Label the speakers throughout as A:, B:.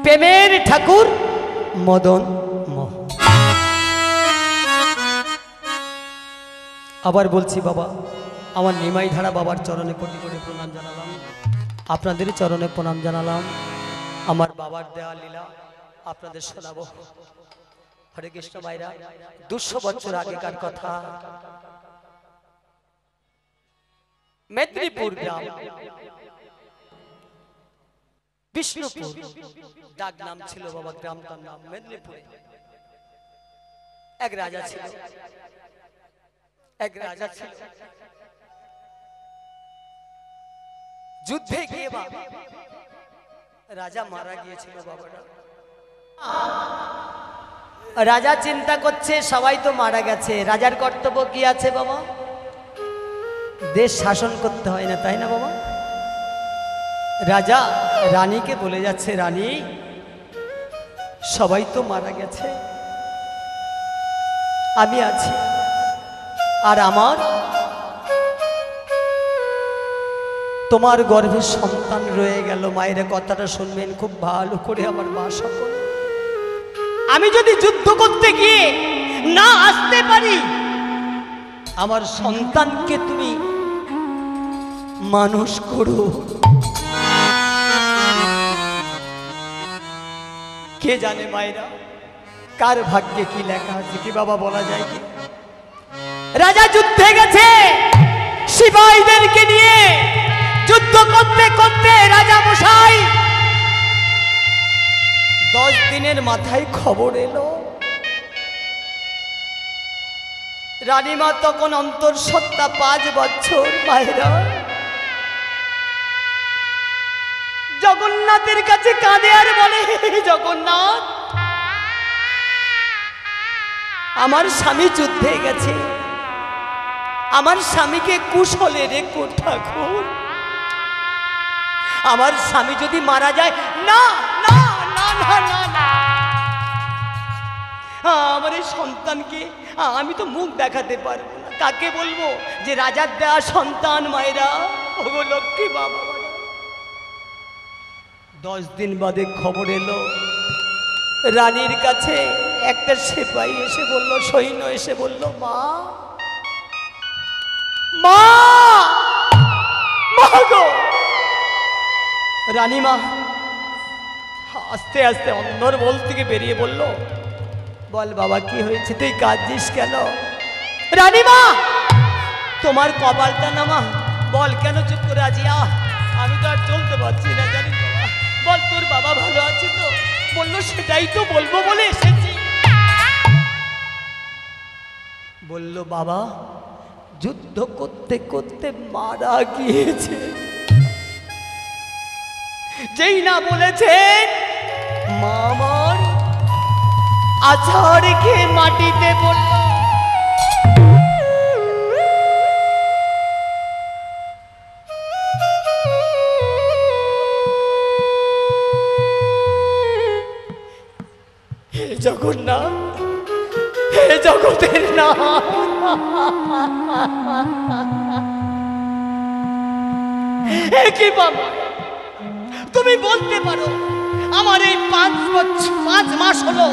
A: প্রেমের ঠাকুর মদন মোহন। আবার বলছি বাবা, আমার নিমাই ধারা বাবার চরণে কোটি কোটি প্রণাম জানালাম, আপনাদের চরণে প্রণাম জানালাম। আমার বাবার দেওয়া লীলা আপনাদের শোনাবো। হরে কৃষ্ণ মায়েরা, 200 বছর আগেকার কথা। মেদিনীপুর গ্রাম, বিষ্ণুপুর ডাক নাম ছিল বাবা, গ্রামটার নাম মেদিনীপুরে। এক রাজা ছিল, এক রাজা ছিল। যুদ্ধে গিয়ে বাবা রাজা মারা গিয়েছিল বাবারা। রাজা চিন্তা করছে সবাই তো মারা গেছে, রাজার কর্তব্য কি আছে বাবা? দেশ শাসন করতে হয় না, তাই না বাবা? রাজা রানীকে বলে যাচ্ছে, রানী সবাই তো মারা গেছে, আমি আছি, আর আমার তোমার গর্ভে সন্তান রয়ে গেল। মায়ের কথাটা শুনবেন খুব ভালো করে আমার মা সকল। আমি যদি যুদ্ধ করতে গিয়ে না আসতে পারি, আমার সন্তানকে তুমি মানুষ করো। কে জানে মায়েরা কার ভাগ্যে কি লেখা আছে, কি বাবা বলা যায় কি? রাজা যুদ্ধে গেছে সিপাহীদেরকে নিয়ে, যুদ্ধ করতে করতে রাজা মশাই 10 দিনের মাথায় খবর এলো, রানীমা তখন অন্তঃসত্ত্বা 5 বছর। মায়েরা জগন্নাথের কাছে কাঁদে আর বলে, জগন্নাথ আমার স্বামী যুদ্ধে গেছে, আমার স্বামীকে কুশলে রেখো ঠাকুর, আমার স্বামী যদি মারা যায়। না না না না না না, আমার এই সন্তানকে আমি তো মুখ দেখাতে পারবো না, কাকে বলবো যে রাজার দেওয়া সন্তান? মায়েরা ওগো লক্ষ্মী বাবা। 10 দিন বাদে খবর এলো, রানীর কাছে একটা সিপাহী এসে বলল, সৈন্য এসে বলল, মা মা মা গো। রানীমা আস্তে আস্তে অন্দরমহল থেকে বেরিয়ে বলল, বল বাবা কি হয়েছে, তুই কাঁদছিস কেন? রানীমা তোমার কপালটা নামা, বল কেন চুপ করে আছি? আমি তো আর চলতে পারছি না জানিস বাবা, বল তোর বাবা ভালো আছে তো? বললো সেটাই তো বলবো বলে এসেছি। বলল বাবা যুদ্ধ করতে করতে মারা গিয়েছে। যেই না বলেছেন মা আমার আছাড় খেয়ে মাটিতে পড়ল। হে জগন্নাথ, হে জগতের নাথ, হে কি বাবা তুমি বলতে পারো আমার এই 5 মাস হলো,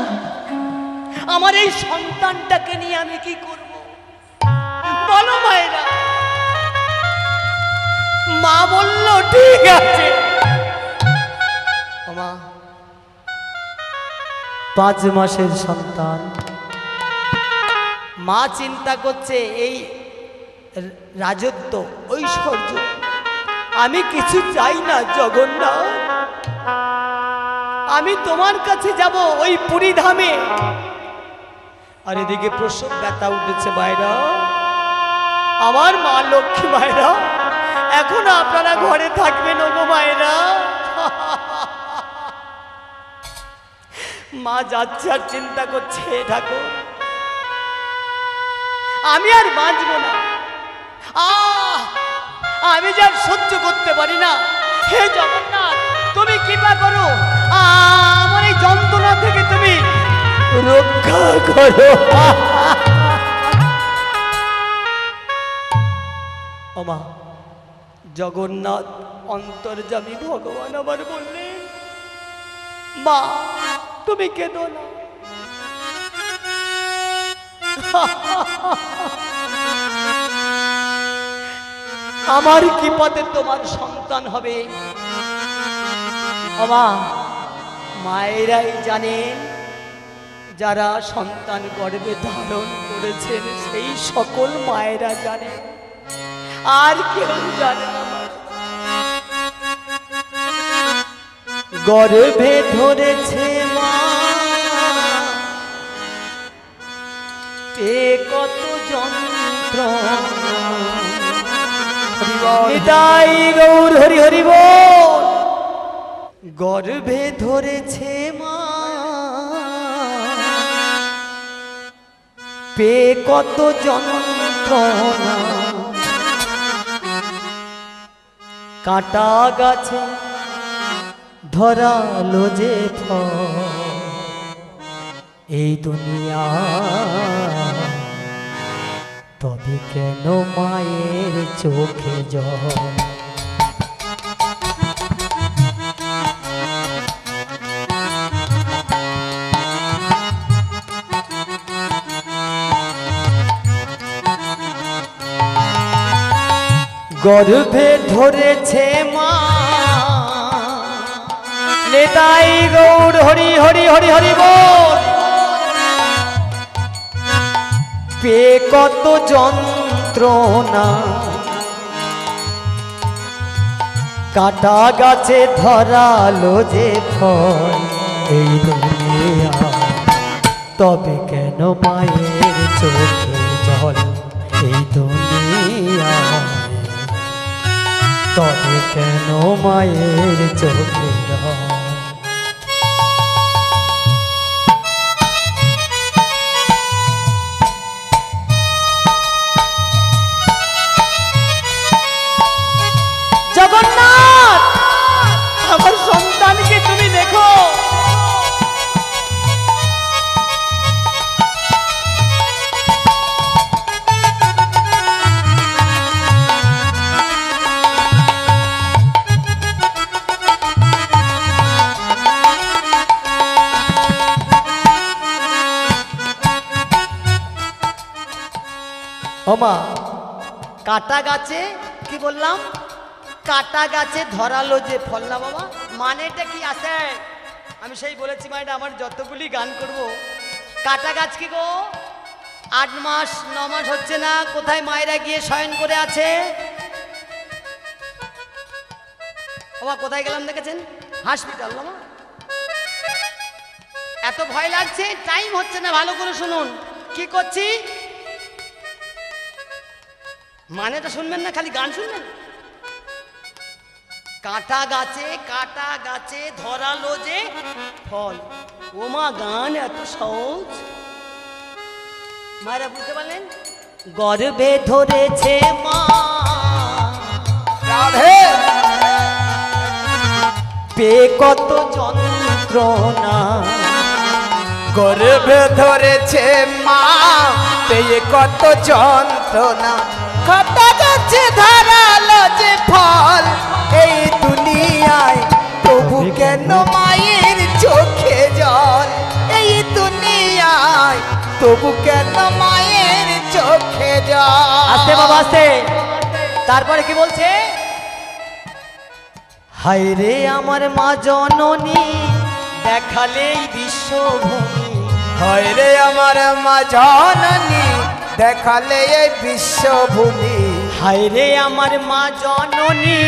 A: আমার এই সন্তানটাকে নিয়ে আমি কি করব? বলো মায়েরা। মা বলল ঠিক আছে। মা 5 মাসের সন্তান, মা চিন্তা করছে এই রাজত্ব ঐশ্বর্য আমি কিছু চাই না জগন্নাথ, আমি তোমার কাছে যাব ওই পুরী ধামে। আর এদিকে প্রসব ব্যথা উঠেছে মায়েরা, আমার মা লক্ষ্মী মায়েরা, এখন আপনারা ঘরে থাকবেন ওগো মায়েরা। মা যাচ্ছে আর চিন্তা করছে, ঠাকুর আমি আর বাঁচব না, আমি যা সহ্য করতে পারি না। হে জগন্নাথ তুমি কৃপা করো, আমার এই যন্ত্রণা থেকে তুমি রক্ষা করো। ওমা জগন্নাথ অন্তর্যামী ভগবান আবার বললেন, মা তুমি কেঁদো না। আমার কি পথে তোমার সন্তান হবে? মা মায়েরাই জানেন, যারা সন্তান গর্ভে ধারণ করেছেন সেই সকল মায়েরা জানেন, আর কেউ জানে না। গর্ভে ধরেছে মা কত যন্ত্রণা, নিতাই গৌর হরি হরি বল। গর্ভে ধরেছে মা পে কত যন্ত্রণা, কাটা গাছে ধরালো যে ফল, এই দুনিয়া তবে কেন মায়ের চোখে জল? গর্ভে ধরেছে মা নিতাই গৌর হরি হরি হরি হরি বল। পে কত যন্ত্রণা, কাটা গাছে ধরালো যে ফল, এই দুনিয়া তবে কেন মায়ের চোখে জল? এই দুনিয়া তবে কেন মায়ের চোখে জল? জগন্নাথ আমার সন্তানকে তুমি দেখো, ওমা কাটা গাছে কি বললাম, কাটা গাছে ধরালো যে ফল না বাবা, মানেটা কি আছে? আমি সেই বলেছি মায়েরা আমার যতগুলি গান করব, কাটা গাছ কি গো 8 মাস 9 মাস হচ্ছে না, কোথায় মায়েরা গিয়ে শয়ন করে আছে? বাবা কোথায় গেলাম দেখেছেন? হসপিটাল। বাবা এত ভয় লাগছে, টাইম হচ্ছে না, ভালো করে শুনুন কি করছি। মানেটা শুনবেন না, খালি গান শুনবেন। কাটা গাছে ধরালো যে ফল, ও মা গান এত সহজ, মায়েরা বুঝতে পারলেন? গর্ভে ধরেছে মা রাধে পে কত যন্ত্রণা,
B: গর্ভে ধরেছে মা পে কত যন্ত্রণা, কাটা গাছে ধরালো যে ফল, এই দুনিয়ায় তবু কেন মায়ের চোখে জল? এই দুনিয়ায় তবু কেন মায়ের চোখে জল?
A: আস্তে বাবা আস্তে। তারপরে কি বলছে? হায় রে আমার মা জননী দেখালেই বিশ্বভূমি,
B: হয় রে আমার মা জননী দেখালে এই বিশ্বভূমি,
A: হায় রে আমার মা জননী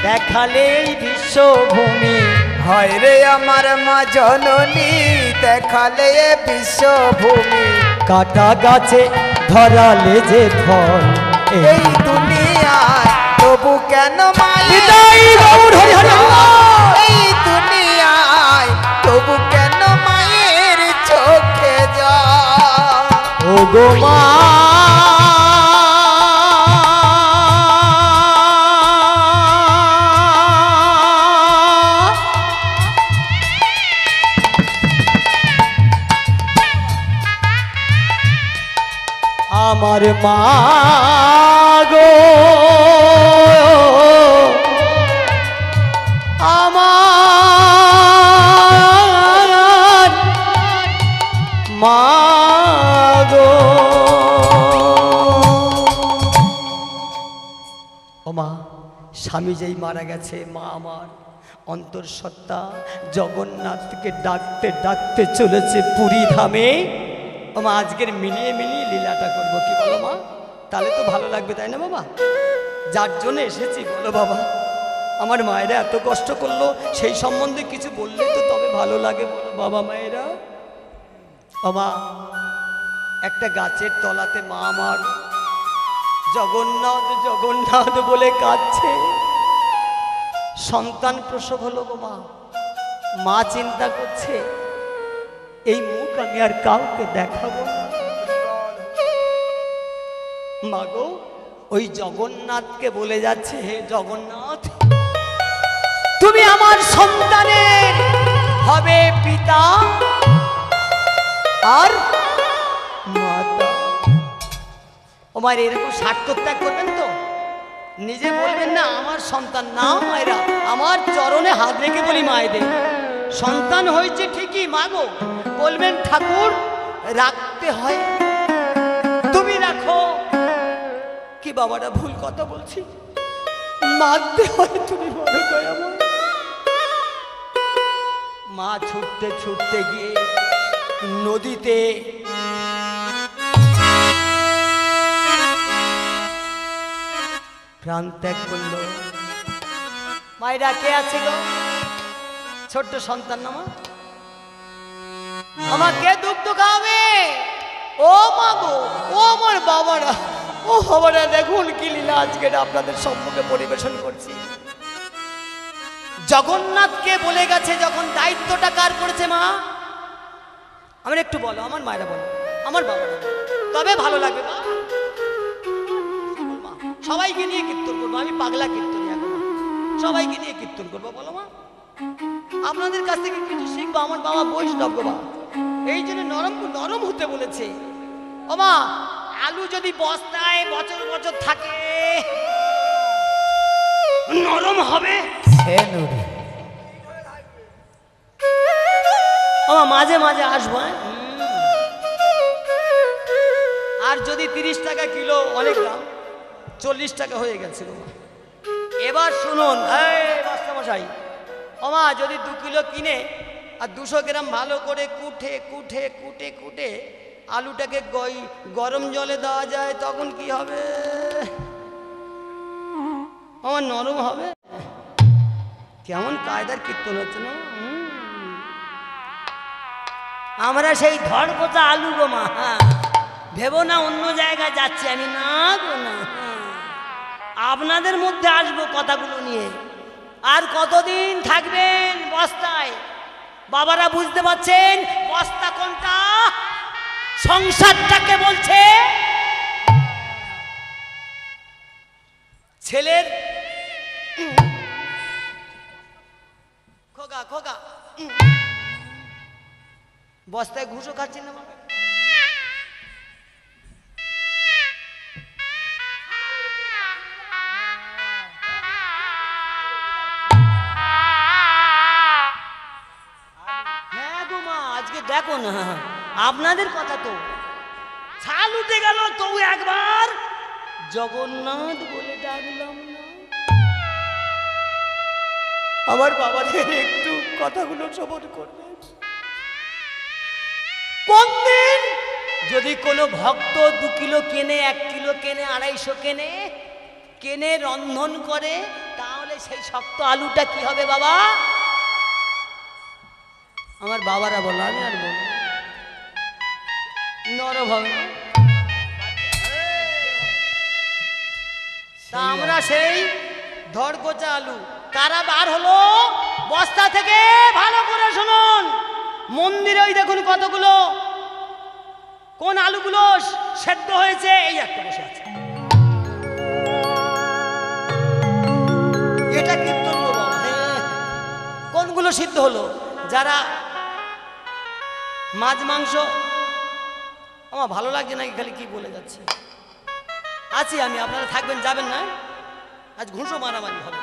A: দেখালেই বিশ্বভূমি,
B: হয় রে আমার মা জননী দেখালে এই বিশ্বভূমি,
A: কাটা গাছে ধরালে যে ফল,
B: এই দুনিয়ায় তবু কেন মায়ের এই দুনিয়ায় তবু কেন মায়ের চোখে জল?
A: ও গো মা আমার মা গো, আমার স্বামী যেই মারা গেছে, মা আমার অন্তঃসত্ত্বা জগন্নাথকে ডাকতে ডাকতে চলেছে পুরী ধামে। ও মা, আজকের মিলিয়ে মিলিয়ে লীলাটা করবো, কি বলো মা? তাহলে তো ভালো লাগবে, তাই না বাবা? যার জন্য এসেছি বলো বাবা। আমার মায়েরা এত কষ্ট করলো, সেই সম্বন্ধে কিছু বললে তো তবে ভালো লাগে, বলো বাবা মায়েরা। বাবা, একটা গাছের তলাতে মা আমার জগন্নাথ জগন্নাথ বলে কাঁদছে। সন্তান প্রসব হলো গো মা। মা চিন্তা করছে এই মুখ আমি আর কাউকে দেখাবো না। মা গো, ওই জগন্নাথকে বলে যাচ্ছে, হে জগন্নাথ, তুমি আমার সন্তানের হবে পিতা আর মাতা। ও মায়ের এরকম স্বার্থত্যাগ করবেন তো? নিজে বলবেন না আমার সন্তান না মায়েরা, আমার চরণে হাত রেখে বলি মায়েদের, সন্তান হয়েছে ঠিকই মা গো, বলবেন ঠাকুর রাখতে হয় তুমি রাখো। কি বাবারা ভুল কথা বলছি? মারতে হয় তুমি বড় দয়াময়। মা ছুটতে ছুটতে গিয়ে নদীতে প্রাণ ত্যাগ করলো। মায়েরা কে আছে গো? ছোট্ট সন্তান না মা? আমাকে দুগ্ধ খাবে। ও মা গো, ও আমার বাবারা, ও বাবারা, দেখুন কি লীলা আজকে আপনাদের সম্মুখে পরিবেশন করছি। জগন্নাথকে বলে গেছে যখন, দায়িত্বটা কার করেছে মা? আমার একটু বলো, আমার মায়েরা বলো, আমার বাবারা, তবে ভালো লাগবে মা। সবাইকে নিয়ে কীর্তন করবো, আমি পাগলা কীর্তন এখন, সবাইকে নিয়ে কীর্তন করবো, বলো মা। আপনাদের কাছ থেকে কিছু শিখবো, আমার বাবা বৈষ্ণব গো মা, এই জন্য নরম নরম হতে বলেছে। ও মা, আলু যদি বস্তায় বছর বছর থাকে নরম হবে। আমার মাঝে মাঝে আসবো, আর যদি 30 টাকা কিলো, অনেক দাম, 40 টাকা হয়ে গেছিল। এবার শুনুন, মাস্টারমশাই, ওমা যদি 2 কিলো কিনে আর 200 গ্রাম ভালো করে কুটে কুটে কুটে কুটে আলুটাকে গরম জলে দেওয়া যায়, তখন কি হবে? আমার নরম হবে। কেমন কায়দার কীর্তন হচ্ছে না? আমরা সেই ধর কোথা আলু গো মা, ভেবো না অন্য জায়গায় যাচ্ছি আমি, না গো না, আপনাদের মধ্যে আসবো কথাগুলো নিয়ে। আর কতদিন থাকবেন বস্তায়? বাবারা বুঝতে পারছেন বস্তা কোনটা? সংসারটাকে বলছে। ছেলের খোকা খোকা বস্তায় ঘুষও খাচ্ছেন না বাবা? দেখো না, আপনাদের কথা তো ছাল উঠে গেল, তবু একবার জগন্নাথ বলে ডাকলাম না। আমার বাবাদের একটু কথাগুলো শ্রবণ করবেন। কোন দিন যদি কোনো ভক্ত 2 কিলো কেনে, 1 কিলো কেনে, 250 কেনে, কেনে রন্ধন করে, তাহলে সেই শক্ত আলুটা কি হবে বাবা? আমার বাবারা বলো, আমি আর বল, নরম হবে না। তা আমরা সেই ধড়কোচা আলু কারা বার হলো বস্তা থেকে? ভালো করে শুনুন, মন্দিরে ওই দেখুন কতগুলো, কোন আলুগুলো সেদ্ধ হয়েছে, এই একটা বসে আছে। এটা কীর্তন গো বাবা। কোনগুলো সিদ্ধ হলো? যারা মাছ মাংস, আমার ভালো লাগছে নাকি খালি কি বলে যাচ্ছে? আছি আমি, আপনারা থাকবেন, যাবেন না? আজ ঘুষো মারামারি হবে।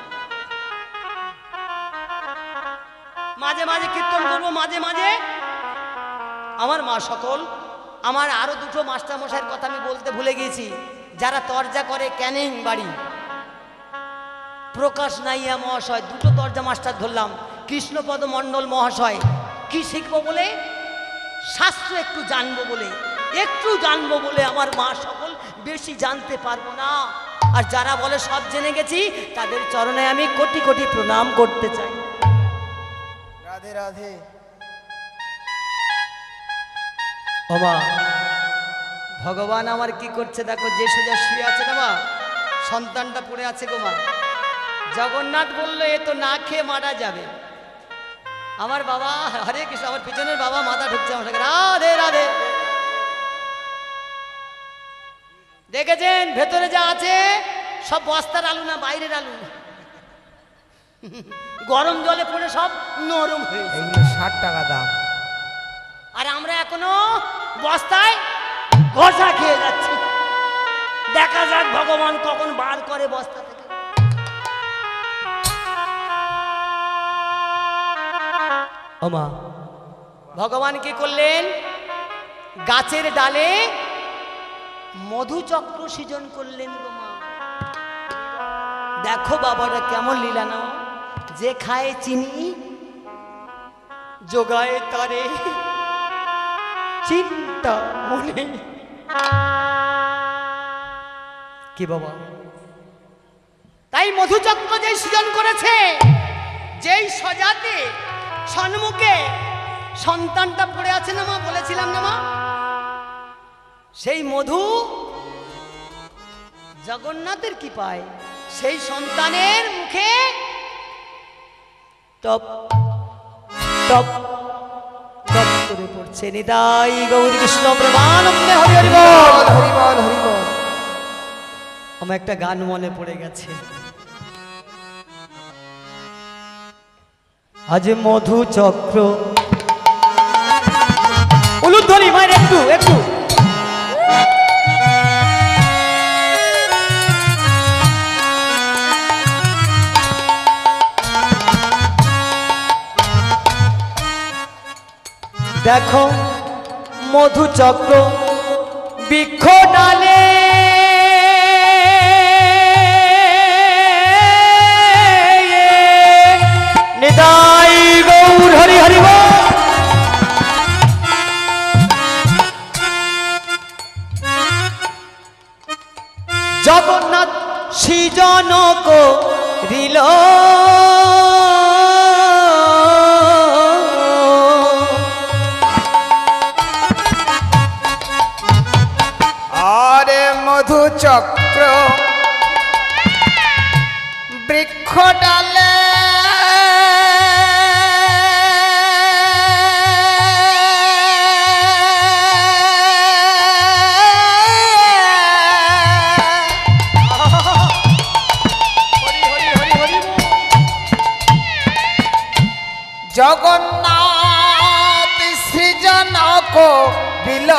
A: মাঝে মাঝে কীর্তন করবো, মাঝে মাঝে আমার মা সকল। আমার আরো 2টো মাস্টারমশাইয়ের কথা আমি বলতে ভুলে গিয়েছি, যারা তরজা করে, ক্যানিং বাড়ি, প্রকাশ নাইয়া মহাশয়, দুটো দরজা মাস্টার ধরলাম, কৃষ্ণপদ মণ্ডল মহাশয়। কি শিখবো বলে? শাস্ত্র একটু জানবো বলে, আমার মা সকল, বেশি জানতে পারবো না। আর যারা বলে সব জেনে গেছি, তাদের চরণে আমি কোটি কোটি প্রণাম করতে চাই।
B: রাধে রাধে।
A: বাবা ভগবান আমার কি করছে দেখো, যে সোজা শুয়ে আছে না মা, সন্তানটা পড়ে আছে গো মা। জগন্নাথ বললো এ তো না খেয়ে মারা যাবে। আমার বাবা হরে কৃষ্ণ, আমার পিছনের বাবা মাথা ঢুকছে আমার সঙ্গে, রাধে রাধে। দেখেছেন ভেতরে যা আছে সব বস্তার আলু না, বাইরের আলু। গরম জলে পড়ে সব নরম হয়েছে।
B: এগুলো 60 টাকা দাম।
A: আর আমরা এখনো বস্তায় ঘষা খেয়ে যাচ্ছি। দেখা যাক ভগবান কখন বার করে বস্তা থেকে। ওমা ভগবান কি করলেন? গাছের ডালে মধুচক্র সৃজন করলেন গো মা। দেখো বাবাটা কেমন লীলা না, যে খায় চিনি যোগায় তারে চিন্তা মনে। কি বাবা, তাই মধুচক্র যেই সৃজন করেছে, যেই সজাতে সম্মুখে সন্তানটা পড়ে আছে না মা, বলেছিলাম না মা, সেই মধু জগন্নাথের কি পায়, সেই সন্তানের মুখে টপ টপ টপ করে পড়ছে। নিতাই গৌর কৃষ্ণ প্রেমানন্দে হরি হরি বল,
B: হরি বল হরি বল।
A: আমার একটা গান মনে পড়ে গেছে। আজ মধু চক্র উলুধ্বনি মায়ের একটু একটু। দেখো মধু চক্র বৃক্ষ ডালে নিতাই গৌর হরি হরি বল। জগন্নাথ সৃজন করিল
B: আরে মধু চক্র বৃক্ষ ডালে জগন্নাথ সৃজন করিল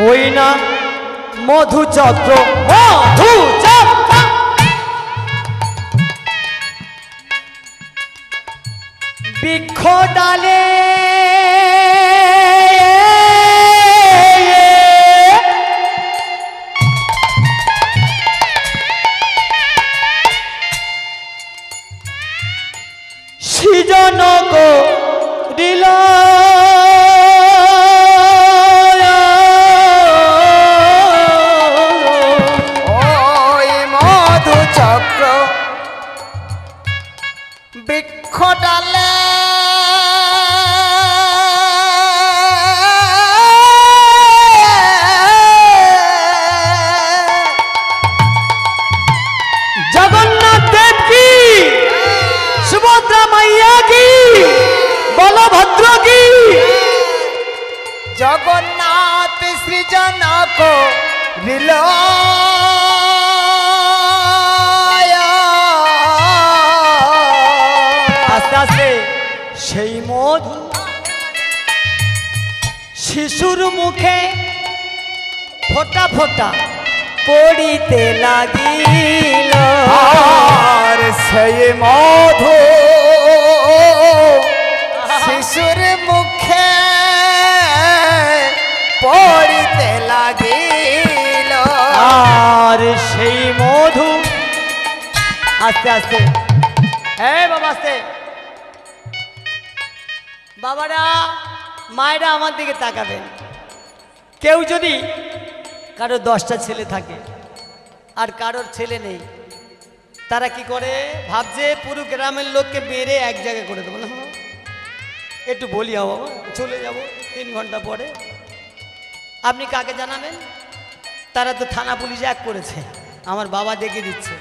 A: ওই না মধু চক্র, মধু চক্র বৃক্ষ ডালে সৃজন করিল
B: চক্র বৃক্ষ ডালে
A: জগন্নাথ দেব কি, সুভদ্রা মাইয়া কি, বলভদ্র কি,
B: জগন্নাথ সৃজন করিল
A: সেই মধু শিশুর মুখে ফোটা ফোটা পড়িতে লাগিল।
B: আর সেই মধু শিশুর মুখে
A: আস্তে আস্তে, হ্যাঁ বাবা আস্তে। বাবারা মায়েরা আমার দিকে তাকাবেন। কেউ যদি কারোর 10টা ছেলে থাকে আর কারোর ছেলে নেই, তারা কি করে ভাবছে পুরো গ্রামের লোককে মেরে এক জায়গায় করে দেবো না। একটু বলি বাবা, চলে যাব 3 ঘন্টা পরে। আপনি কাকে জানাবেন? তারা তো থানা পুলিশ এক করেছে, আমার বাবা দেখিয়ে দিচ্ছে।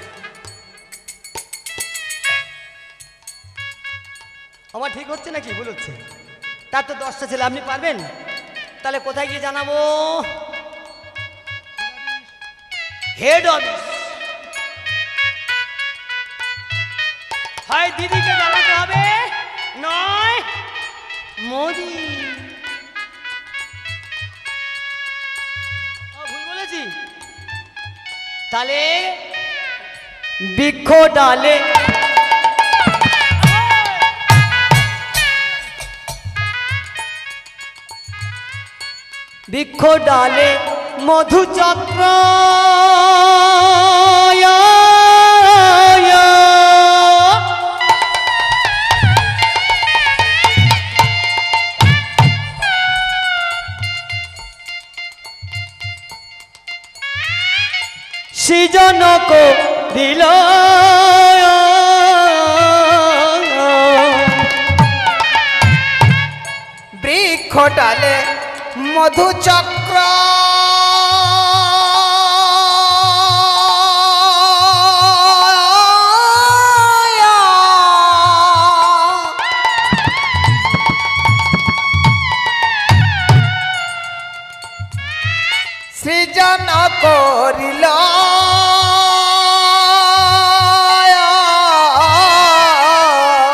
A: আমার ঠিক হচ্ছে নাকি ভুল হচ্ছে? তার তো 10টা ছেলে, আপনি পারবেন? তাহলে কোথায় গিয়ে জানাবো? Head office. হয় দিদিকে জানাতে হবে, নয় মোদি। ভুল বলেছি? তাহলে বৃক্ষ ডালে বৃক্ষ ডালে মধুচক্র সৃজন করিল
B: বৃক্ষ ডালে মধুচক্র সৃজন করিল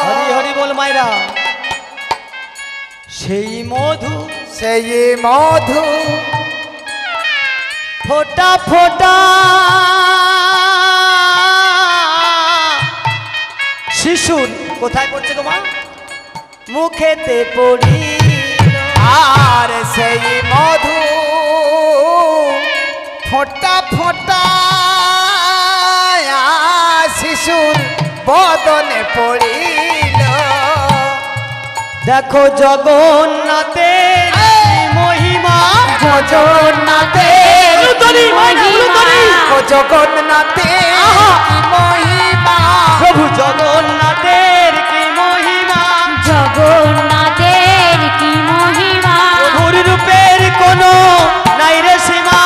A: হরি হরি বল মায়েরা। সেই মধু
B: সেই মধু
A: ফোটা ফোটা শিশুর কোথায় পড়ছে তোমার? মুখেতে পড়ি।
B: আর সেই মধু ফোঁটা ফোঁটা শিশুর বদনে পড়িল।
A: দেখো জগন্নাথের মহিমা,
B: জগন্নাথের জগন্নাথের মহিমা,
A: প্রভু জগন্নাথের কি মহিমা,
C: জগন্নাথের কি মহিমা,
A: প্রভুর রূপের কোনো নাই রে সীমা,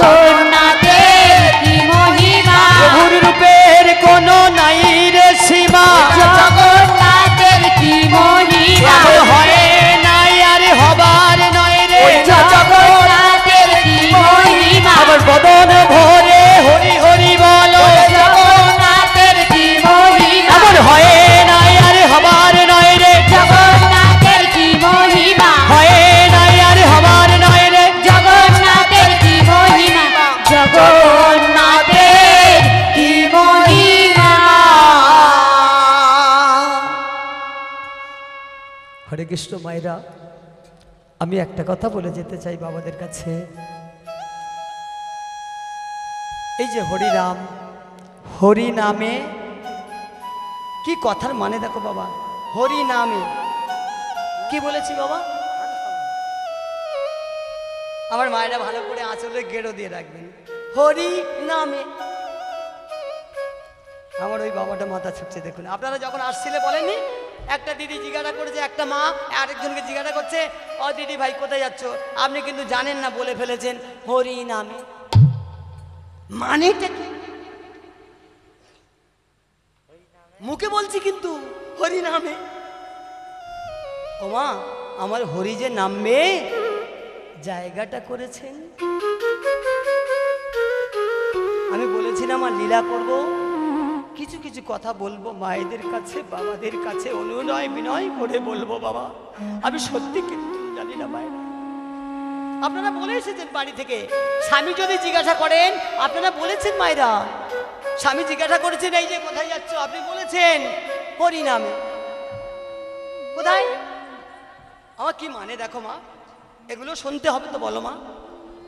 C: জগন্নাথের কি মহিমা,
A: প্রভুর রূপের কোনো নাই রে সীমা,
C: জগন্নাথের কি মহিমা,
A: হয় নাই আর হবার নয় রে,
C: জগন্নাথের কি মহিমা,
A: আবার বদন ভরে হরি হরি বলো,
C: জগন্নাথের কি মহিমা,
A: আবার হয় নাই আর হবার নয় রে,
C: জগন্নাথের কি মহিমা,
A: হয় নাই আর হবার নয় রে,
C: জগন্নাথের কি মহিমা, জগন্নাথের কি মহিমা।
A: হরে কৃষ্ণ মায়েরা, আমি একটা কথা বলে যেতে চাই বাবাদের কাছে। এই যে হরিরাম, হরি নামে কি কথার মানে দেখো বাবা, হরি নামে কি বলেছি বাবা? আমার মায়েরা ভালো করে আঁচলে গেড়ো দিয়ে রাখবেন, হরি নামে। আমার ওই বাবাটা মাথা ছুটছে দেখুন। আপনারা যখন আসছিলে বলেননি, একটা দিদি জিজ্ঞাসা করেছে, একটা মা আরেকজনকে জিজ্ঞাসা করছে, ও দিদি ভাই কোথায় যাচ্ছ? আপনি কিন্তু জানেন না, বলে ফেলেছেন হরি নামে। মানেটা কি? মুখে বলছি কিন্তু হরি নামে। ও মা, আমার হরি যে নামবে জায়গাটা করেছেন। আমি বলেছিলাম আর লীলা করব, কিছু কিছু কথা বলবো মায়েদের কাছে, বাবাদের কাছে অনুনয় বিনয় করে বলবো। বাবা আমি সত্যি কিন্তু জানি না মায়েরা। আপনারা বলে এসেছেন বাড়ি থেকে, স্বামী যদি জিজ্ঞাসা করেন, আপনারা বলেছেন মায়েরা, স্বামী জিজ্ঞাসা করেছেন এই যে কোথায় যাচ্ছ, আপনি বলেছেন হরি নামে। কোথায়? আমার কি মানে দেখো মা, এগুলো শুনতে হবে তো বলো মা।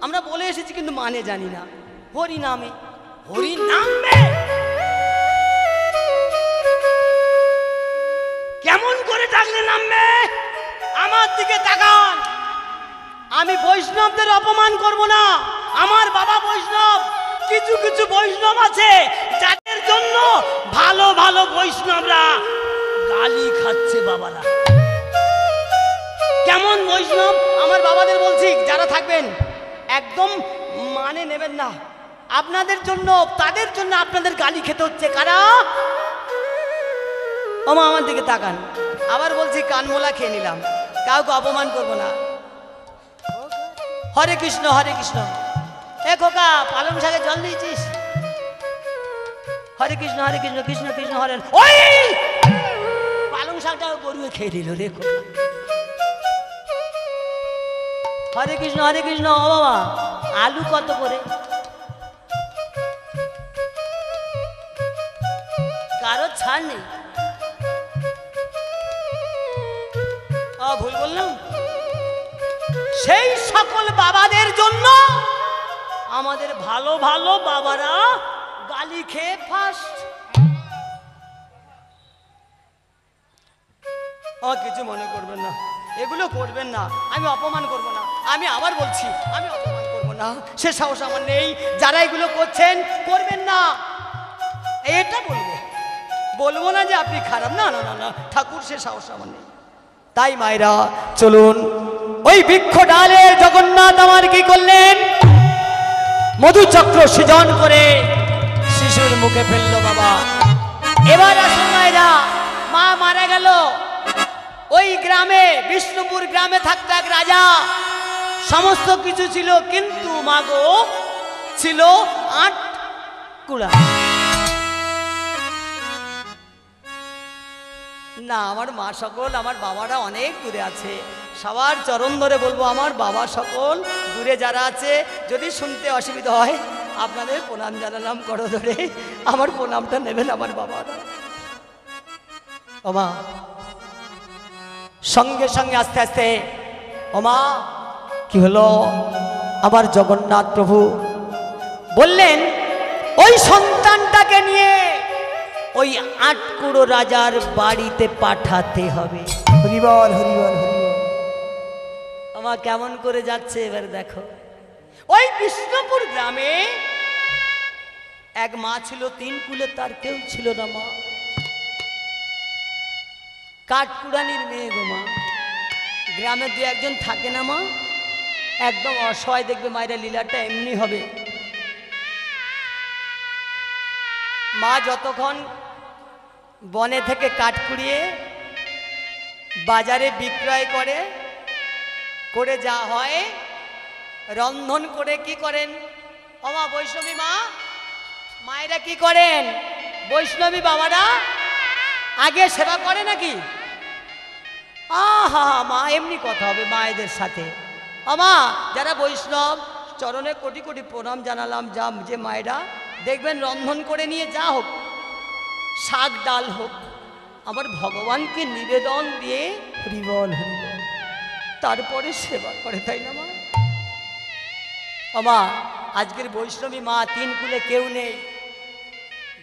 A: আমরা বলে এসেছি কিন্তু মানে জানি না। হরি নামে, হরি নামে ডাকলে নামবে। আমার দিকে তাকান। আমি বৈষ্ণবদের অপমান করব না। আমার বাবা বৈষ্ণব। কিছু কিছু বৈষ্ণব আছে যাদের জন্য ভালো ভালো বৈষ্ণবরা গালি খাচ্ছে বাবারা। কেমন বৈষ্ণব আমার বাবাদের বলছি, যারা থাকবেন একদম মানে নেবেন না। আপনাদের জন্য, তাদের জন্য আপনাদের গালি খেতে হচ্ছে। কারা? ওমা আমার দিকে তাকান। আবার বলছি, কানমোলা খেয়ে নিলাম, কাউকে অপমান করবো না। হরে কৃষ্ণ হরে কৃষ্ণ। এ খোকা, পালং শাকে জল দিয়েছিস? হরে কৃষ্ণ কৃষ্ণ কৃষ্ণ হরে। ওই পালং শাকটা গরুয়ে খেয়ে দিল রে খোকা। হরে কৃষ্ণ ও বাবা, আলু কত করে? কারো ছাড় নেই। ভুল বললাম? সেই সকল বাবাদের জন্য আমাদের ভালো ভালো বাবারা গালি খেয়ে ফার্স্ট। কিছু মনে করবেন না, এগুলো করবেন না। আমি অপমান করব না। আমি আবার বলছি, আমি অপমান করব না, সে সাহস আমার নেই। যারা এগুলো করছেন করবেন না, এটা বলবো না যে আপনি খারাপ। না না না না, ঠাকুর, সে সাহস আমার নেই। তাই মায়েরা চলুন, ওই বৃক্ষ ডালে জগন্নাথ আমার কি করলেন? মধুচক্র সৃজন করে শিশুর মুখে ফেললো বাবা। এবার আসুন মায়েরা, মা মারা গেল। ওই গ্রামে, বিষ্ণুপুর গ্রামে থাকতো এক রাজা। সমস্ত কিছু ছিল, কিন্তু মাগো ছিল 8 কুড়া। না, আমার মা সকল, আমার বাবারা অনেক দূরে আছে। সবার চরণ ধরে বলবো, আমার বাবা সকল দূরে যারা আছে, যদি শুনতে অসুবিধা হয় আপনাদের প্রণাম জানালাম করো ধরে, আমার প্রণামটা নেবেন আমার বাবারা। ওমা সঙ্গে সঙ্গে আস্তে আস্তে, ওমা কি হলো? আমার জগন্নাথ প্রভু বললেন ওই সন্তানটাকে নিয়ে ওই 8 কুড়ো রাজার বাড়িতে পাঠাতে হবে। হরিবল হরিবল হরিবল। আমার কেমন করে যাচ্ছে এবার দেখো। ওই বিষ্ণুপুর গ্রামে এক মা ছিল, 3 কুলে তার কেউ ছিল না মা। কাঠকুড়ানির মেয়ে গো মা। গ্রামে 2-1 থাকে না মা, একদম অসহায়। দেখবে মায়েরা লীলাটা এমনি হবে। মা যতক্ষণ বনে থেকে কাঠ কুড়িয়ে বাজারে বিক্রয় করে যা হয় রন্ধন করে কি করেন? ওমা বৈষ্ণবী মা, মায়েরা কি করেন? বৈষ্ণবী বাবারা আগে সেবা করে নাকি? আহা মা, এমনি কথা হবে মায়েদের সাথে। আমা যারা বৈষ্ণব, চরণে কোটি কোটি প্রণাম জানালাম। যে মায়েরা দেখবেন রন্ধন করে নিয়ে যা হোক, শাক ডাল হোক, আমার ভগবানকে নিবেদন দিয়ে হরিবল হরিবল তারপরে সেবা করে, তাই না মা? আমা আজকের বৈষ্ণবী মা 3 কুলে কেউ নেই।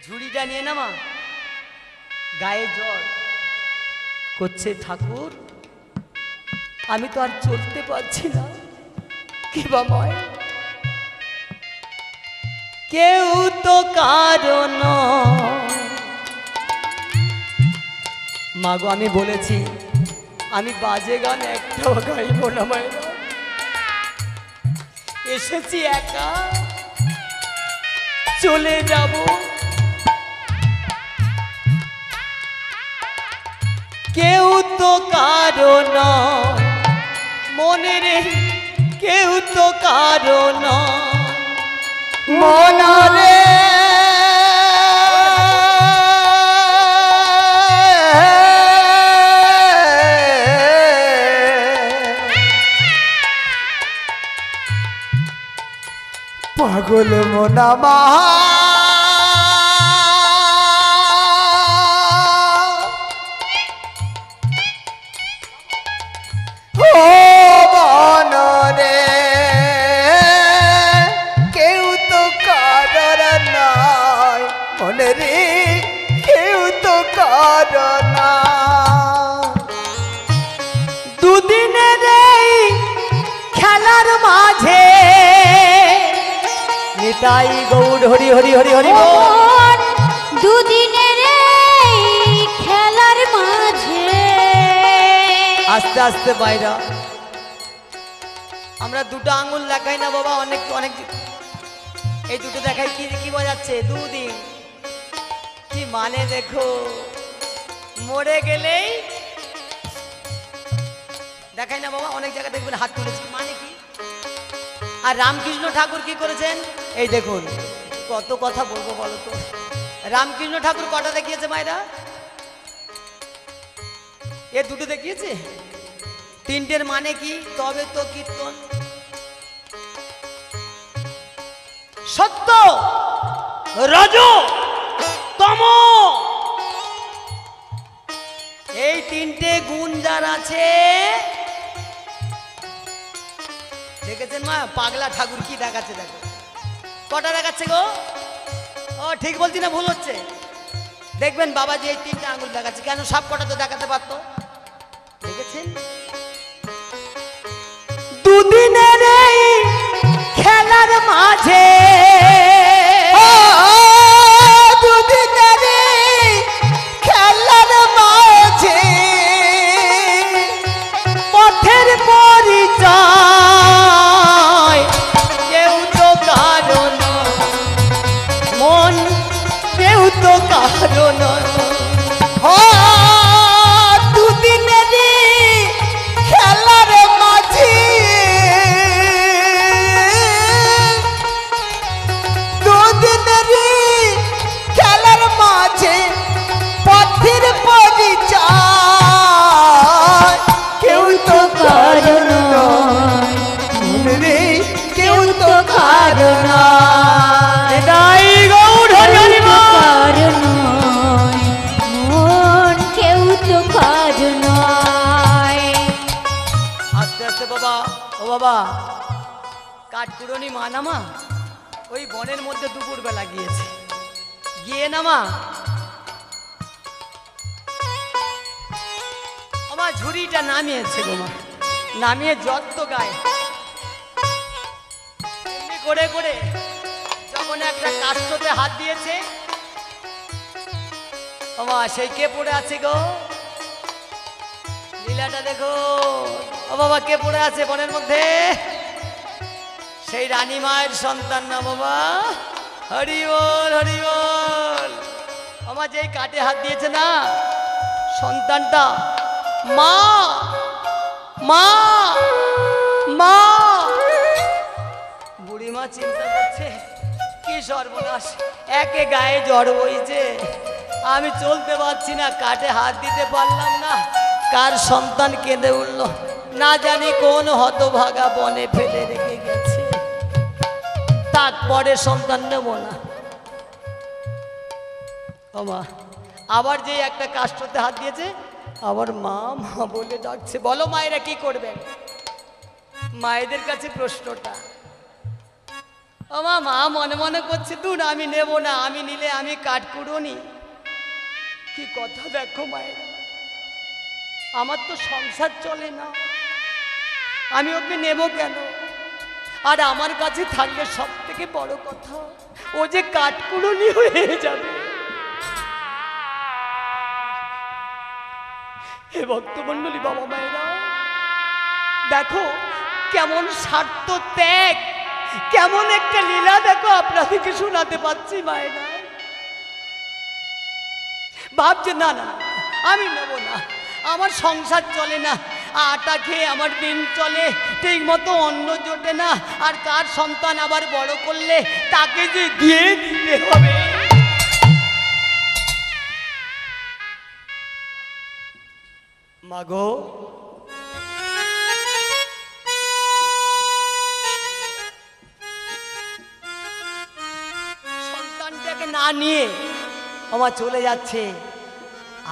A: ঝুড়িটা নিয়ে না মা গায়ে জ্বর করছে, ঠাকুর আমি তো আর চলতে পারছি না, কি বাবা কেউ তো কারণ। মাগো আমি বলেছি আমি বাজে গান একটাও গাইব না মায়েরা। এসেছি একা, চলে যাব। কেউ তো কারণ মনের, কেউ তো কারণ
B: মনরে পাগল মনামা
A: নিতাই গৌর হরি হরি হরি হরি
C: ও
A: বল।
C: মন দুদিনের এই খেলার মাঝে
A: আস্তে আস্তে বাইরা আমরা দুটো আঙ্গুল দেখাই না বাবা, অনেক অনেক এই দুটো দেখাই কি কি বোঝাচ্ছে? দুদিন কি মানে দেখো, মরে গেলেই দেখাই না বাবা, অনেক জায়গায় দেখবেন হাত তুলেছে, মানে কি? আর রামকৃষ্ণ ঠাকুর কি করেছেন এই দেখুন, কত কথা বলবো বলো তো। রামকৃষ্ণ ঠাকুর কটা দেখিয়েছে মায়েরা? এ দুটো দেখিয়েছে। তিনটের মানে কি? তবে তো কীর্তন, সত্য, রজ, তম, এই তিনটে গুণ যার আছে, দেখেছেন মা পাগলা ঠাকুর কি দেখাচ্ছে? দেখো কটা দেখাচ্ছে গো। ও ঠিক বলছি না ভুল হচ্ছে? দেখবেন বাবাজি এই তিনটে আঙুল দেখাচ্ছে, কেন? সব কটা তো দেখাতে পারতো। দেখেছেন? দুদিনের এই খেলার মাঝে,
B: দুদিনের এই খেলার মাঝে
A: পথের পরিচয় কেউ তো কারণ, মন কেউ তো কারণ,
B: দুদিনের এই খেলার মাঝে, দুদিনের এই খেলার মাঝে পথের পরিচয় কেউ তো কারণ রে, কেউ তো কারণ।
A: এটাই গৌর হরি হরি বল।
C: কারণ মন কেউ তো কারণ
A: আস্তে আস্তে বাবা, ও বাবা, কাঠকুড়নি মা না মা, ওই বনের মধ্যে দুপুর বেলা গিয়েছে, গিয়ে না মা আমার ঝুড়িটা নামিয়েছে গো মা, নামিয়ে যত গায়ে এমনি করে করে যখন একটা কাষ্ঠতে হাত দিয়েছে, বাবা সেই কে পড়ে আছে গো, লীলাটা দেখো। ও বাবা কে পড়ে আছে বনের মধ্যে? সেই রানী মায়ের সন্তান না বাবা, হরি বল হরি বল। আমার যেই কাটে হাত দিয়েছে না সন্তানটা, মা মা মা, বুড়িমা চিন্তা করছে কি সর্বনাশ, একে গায়ে জ্বর বইছে, আমি চলতে পারছি না, কাটে হাত দিতে পারলাম না, কার সন্তান কেঁদে উঠল, না জানি কোন হতভাগা বনে ফেলে রেখে গেছে, তারপরে সন্তান নেব না। ও মা, আবার যে একটা কাষ্ঠতে হাত দিয়েছে, আবার মা মা বলে ডাকছে। বলো মায়েরা কি করবেন? মায়েদের কাছে প্রশ্নটা। ও মা, মা মনে মনে করছে দূর আমি নেব না, আমি নিলে আমি কাঠকুড়নি। কি কথা দেখো মায়েরা, আমার তো সংসার চলে না, আমি ওকে নেব কেন? আর আমার কাছে থাকলে সব থেকে বড় কথা, ও যে কাঠকুড়নি হয়ে যাবে। হে ভক্তমণ্ডলী বাবা মায়েরা, দেখো কেমন স্বার্থ ত্যাগ, কেমন একটা লীলা দেখো আপনাদেরকে শোনাতে পারছি মায়েরা। ভাবছে না না আমি নেব না, আমার সংসার চলে না, আটা খেয়ে আমার দিন চলে, ঠিক মতো অন্ন জোটে না, আর কার সন্তান আবার বড় করলে তাকে যে দিয়ে দিতে হবে। মাগো সন্তানটাকে না নিয়ে আমার চলে যাচ্ছে,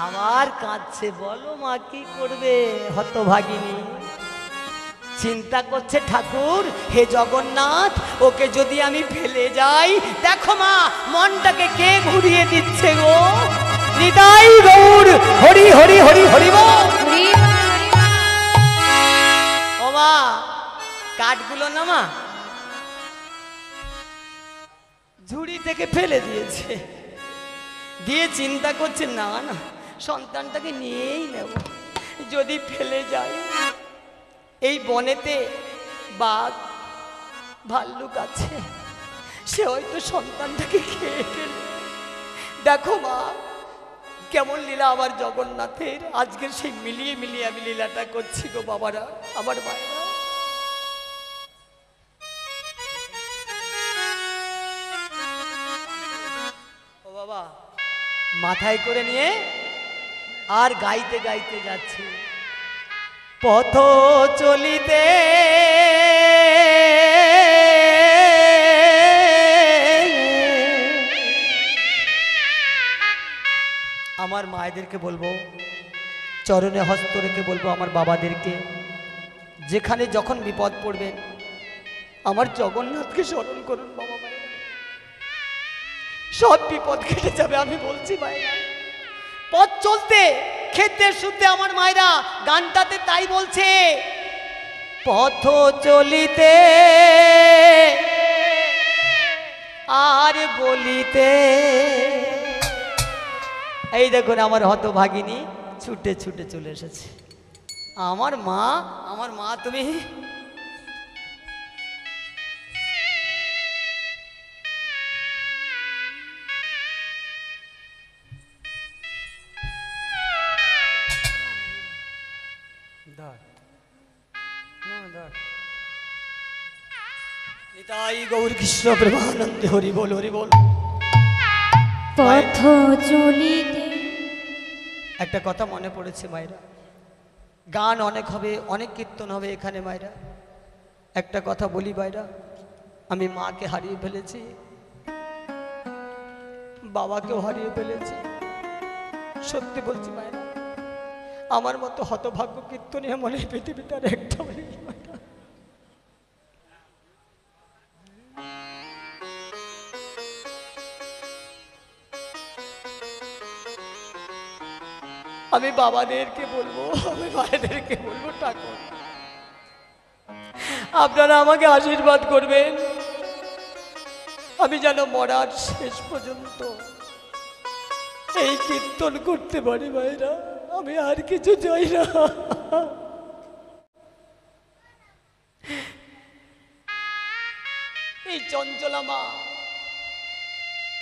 A: আবার কাঁদছে। বলো মা কি করবে হতভাগিনী? চিন্তা করছে ঠাকুর, হে জগন্নাথ, ওকে যদি আমি ফেলে যাই, দেখো মা মনটাকে কে ঘুরিয়ে দিচ্ছে গো। নিতাই গৌর হরি হরি হরি হরি বল। ও মা, কাঠগুলো না মা ঝুড়ি থেকে ফেলে দিয়েছে, দিয়ে চিন্তা করছে না না সন্তানটাকে নিয়েই নেব, যদি ফেলে যায় এই বনেতে বাঘ ভাল্লুক আছে, সে হয়তো সন্তানটাকে খেয়ে ফেলে। দেখো মা কেমন লীলা আমার জগন্নাথের, আজকের সেই মিলিয়ে মিলিয়ে আমি লীলাটা করছি গো বাবারা, আমার মায়েরা। ও বাবা মাথায় করে নিয়ে আর গাইতে গাইতে যাচ্ছে, পথ চলিতে আমার মায়েদেরকে বলবো, চরণে হস্ত রেখে বলবো আমার বাবাদেরকে, যেখানে যখন বিপদ পড়বেন আমার জগন্নাথকে স্মরণ করুন বাবা মায়েরা, সব বিপদ কেটে যাবে। আমি বলছি মায়েরা, পথ চলতে খেতে শুনতে আমার মায়েরা গানটাতে তাই বলছে, পথ চলিতে আর বলিতে। এই দেখুন আমার হতভাগিনী ছুটে ছুটে চলে এসেছে। আমার মা তুমি নিতাই গৌর কৃষ্ণ প্রেমানন্দে হরি বল হরি বল।
C: পথ চলিতে
A: একটা কথা মনে পড়েছে মায়েরা, গান অনেক হবে, অনেক কীর্তন হবে এখানে মায়েরা। একটা কথা বলি মায়েরা, আমি মাকে হারিয়ে ফেলেছি, বাবাকেও হারিয়ে ফেলেছি। সত্যি বলছি মায়েরা, আমার মতো হতভাগ্য কীর্তনী মনে পৃথিবীতে আর একটা নেই মায়েরা। আমি বাবাদেরকে বলবো, আমি মায়েদেরকে বলবো, ঠাকুর আপনারা আমাকে আশীর্বাদ করবেন, আমি যেন মরার শেষ পর্যন্ত এই কীর্তন করতে পারি মায়েরা, আমি আর কিছু চাই না। এই চঞ্চলা মা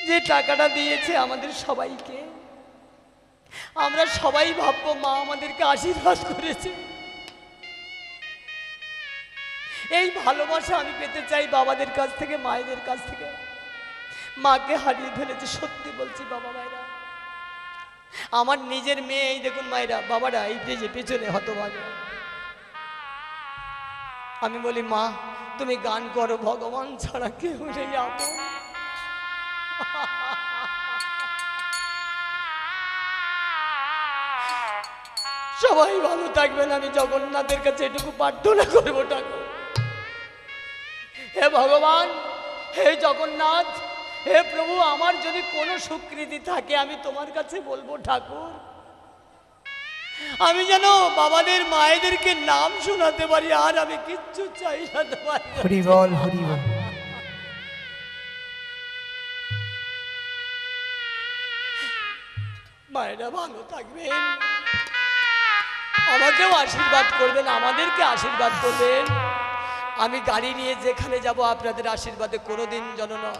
A: যে টাকাটা দিয়েছে আমাদের সবাইকে, আমরা সবাই ভাববো মা আমাদেরকে আশীর্বাদ করেছে। এই ভালোবাসা আমি পেতে চাই বাবাদের কাছ থেকে, মায়েদের কাছ থেকে। মাকে হারিয়ে ফেলেছে, সত্যি বলছি বাবা মায়েরা। আমার নিজের মেয়ে, এই দেখুন মায়েরা, বাবারা এই যে পেছনে হতভাগা। আমি বলি মা তুমি গান করো, ভগবান ছাড়া কেউ নেই আপন। সবাই ভালো থাকবেন, আমি জগন্নাথের কাছে এটুকু প্রার্থনা করবো ঠাকুর। হে ভগবান, হে জগন্নাথ, হে প্রভু, আমার যদি কোনো স্বীকৃতি থাকে আমি তোমার কাছে বলবো ঠাকুর, আমি যেন বাবাদের মায়েদেরকে নাম শোনাতে পারি, আর আমি কিচ্ছু চাই না তোমার।
B: হরি বল হরি বল।
A: মায়েরা ভালো থাকবেন, আমাকেও আশীর্বাদ করবেন, আমাদেরকে আশীর্বাদ করবেন। আমি গাড়ি নিয়ে যেখানে যাব আপনাদের আশীর্বাদে কোনোদিন যেন না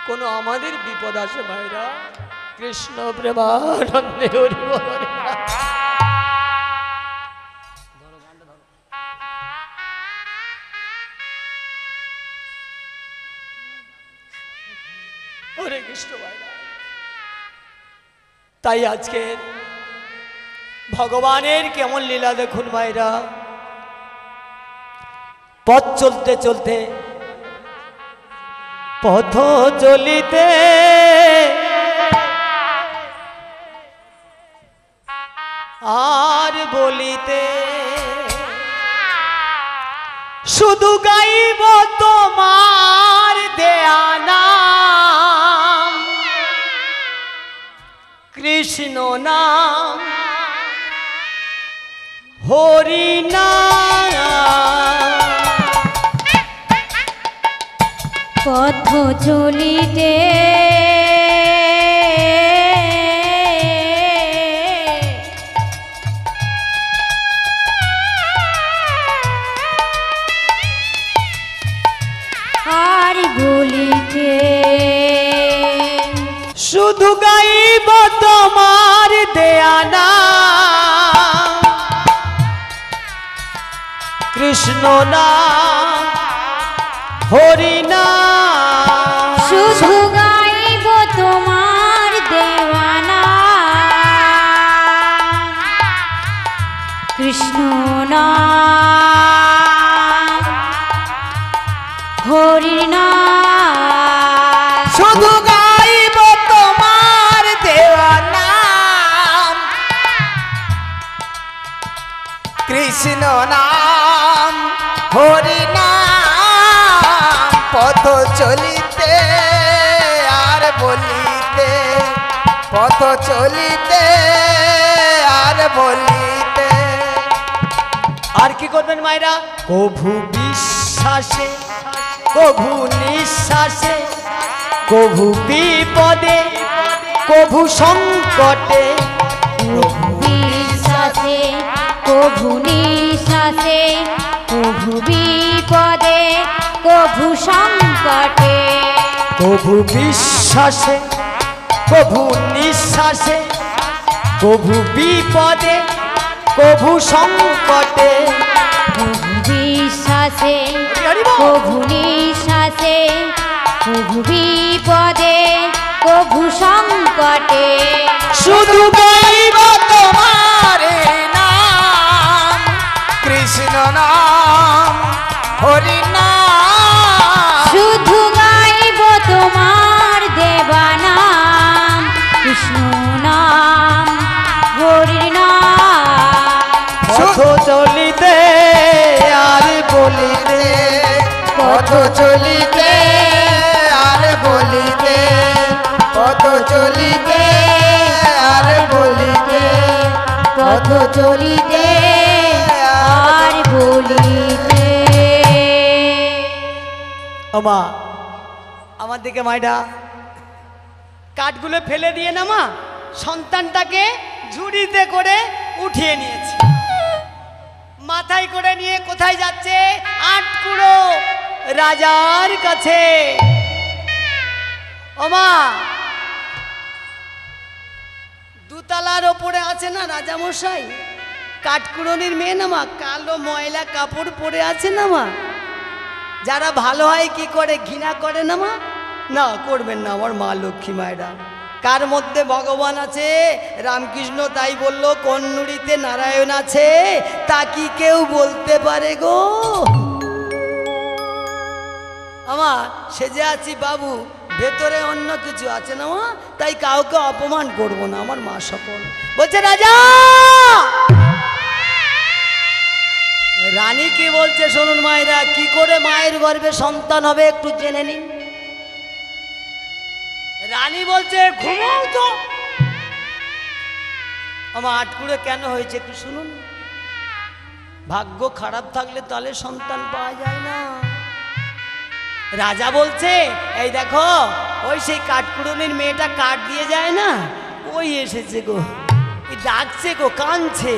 A: কোনো আমাদের বিপদ আসে মায়েরা। কৃষ্ণ প্রেমানন্দে হরি বল হরি বল। হরে কৃষ্ণ মায়েরা। তাই আজকে ভগবানের কেমন লীলা দেখুন মায়েরা, পথ চলতে চলতে, পথ চলিতে আর বলিতে, শুধু গাইব তোমার দেয়া নাম, কৃষ্ণ নাম হরি নাম।
C: পথ চলিতে আর বলিতে
A: শুধু গাইব তোমার দেয়ানা কৃষ্ণ নাম হরি নাম
C: শুধু গাইব তোমার দেওয়ানা কৃষ্ণ নাম হরি নাম
B: শুধু গাইব তোমার দেওয়া নাম কৃষ্ণ নাম হরি নাম পথ চলিতে আর বলিতে পথ চলিতে আর বলিতে
A: আর কি করবেন মায়েরা কভু বিশ্বাসে কভু নিঃশ্বাসে কভু বিপদে কভু সংকটে
C: বিশ্বাসে কভু নিঃশ্বাসে কভু বিপদে কভু সংকটে
A: কভু বিশ্বাসে কভু নিঃশ্বাসে কভু বিপদে কভু সংকটে
C: কভু বিশ্বাসে
A: হরি বল।
C: কভু নিঃশ্বাসে কভু বিপদে কভু সংকটে
B: শুধু গাইব তোমার নাম কৃষ্ণ নাম হরি নাম
C: শুধু গাইব তোমার দেবানাম কৃষ্ণ নাম হরি নাম
A: পথ চলিতে আর বলিতে
B: পথ চলিতে আর বলিতে পথ চলিতে আর বলিতে
C: পথ চলিতে আর বলিতে
A: আমা আমার দিকে মাইডা কাঠগুলো ফেলে দিয়ে না মা সন্তানটাকে ঝুড়িতে করে উঠিয়ে নিয়েছে মাথায় করে নিয়ে কোথায় যাচ্ছে আটকুড়ো রাজার কাছে ওমা দুতলার ওপরে আছে না রাজামশাই কাঠকুড়নির মেয়ে না মা কালো ময়লা কাপড় পরে আছে না মা যারা ভালো হয় কি করে ঘৃণা করে না মা না করবেন না আমার মা লক্ষ্মী মায়েরা কার মধ্যে ভগবান আছে রামকৃষ্ণ তাই বলল কোন নুড়িতে নারায়ণ আছে তা কি কেউ বলতে পারে গো আমার সেজে আছি বাবু ভেতরে অন্য কিছু আছে না মা তাই কাউকে অপমান করব না আমার মা সকল বলছে রাজা রানী কি বলছে শুনুন মায়েরা কি করে মায়ের গর্ভে সন্তান হবে একটু জেনে নিন রানী বলছে ঘুমাও তো আমার আটকুড়ে কেন হয়েছে একটু শুনুন ভাগ্য খারাপ থাকলে তাহলে সন্তান পাওয়া যায় না রাজা বলছে এই দেখো ওই সেই কাঠকুড়নির মেয়েটা কাঠ দিয়ে যায় না ওই এসেছে গো ডাকছে গো কাঁদছে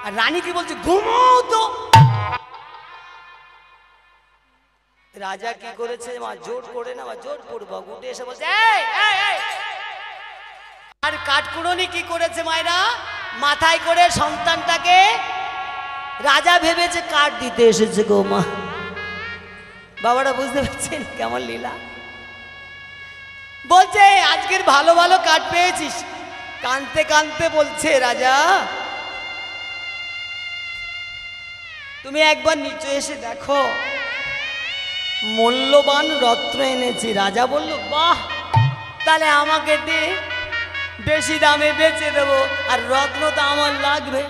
A: আর রানী কি বলছে ঘুমাও তো রাজা কি করেছে মা জোর করে না জোর করবো উঠে এসে বলছে এই, এই, এই। আর কাঠকুড়নি কি করেছে মায়েরা মাথায় করে সন্তানটাকে রাজা ভেবেছে কাঠ দিতে এসেছে গো মা বাবারা বুঝতে পারছেন কেমন লীলা বলছে আজকের ভালো ভালো কাঠ পেয়েছিস কানতে কানতে বলছে রাজা তুমি একবার নিচে এসে দেখো মূল্যবান রত্ন এনেছি রাজা বলল বাহ তাহলে আমাকে দে বেশি দামে বেচে দেবো আর রত্ন তো আমার লাগবে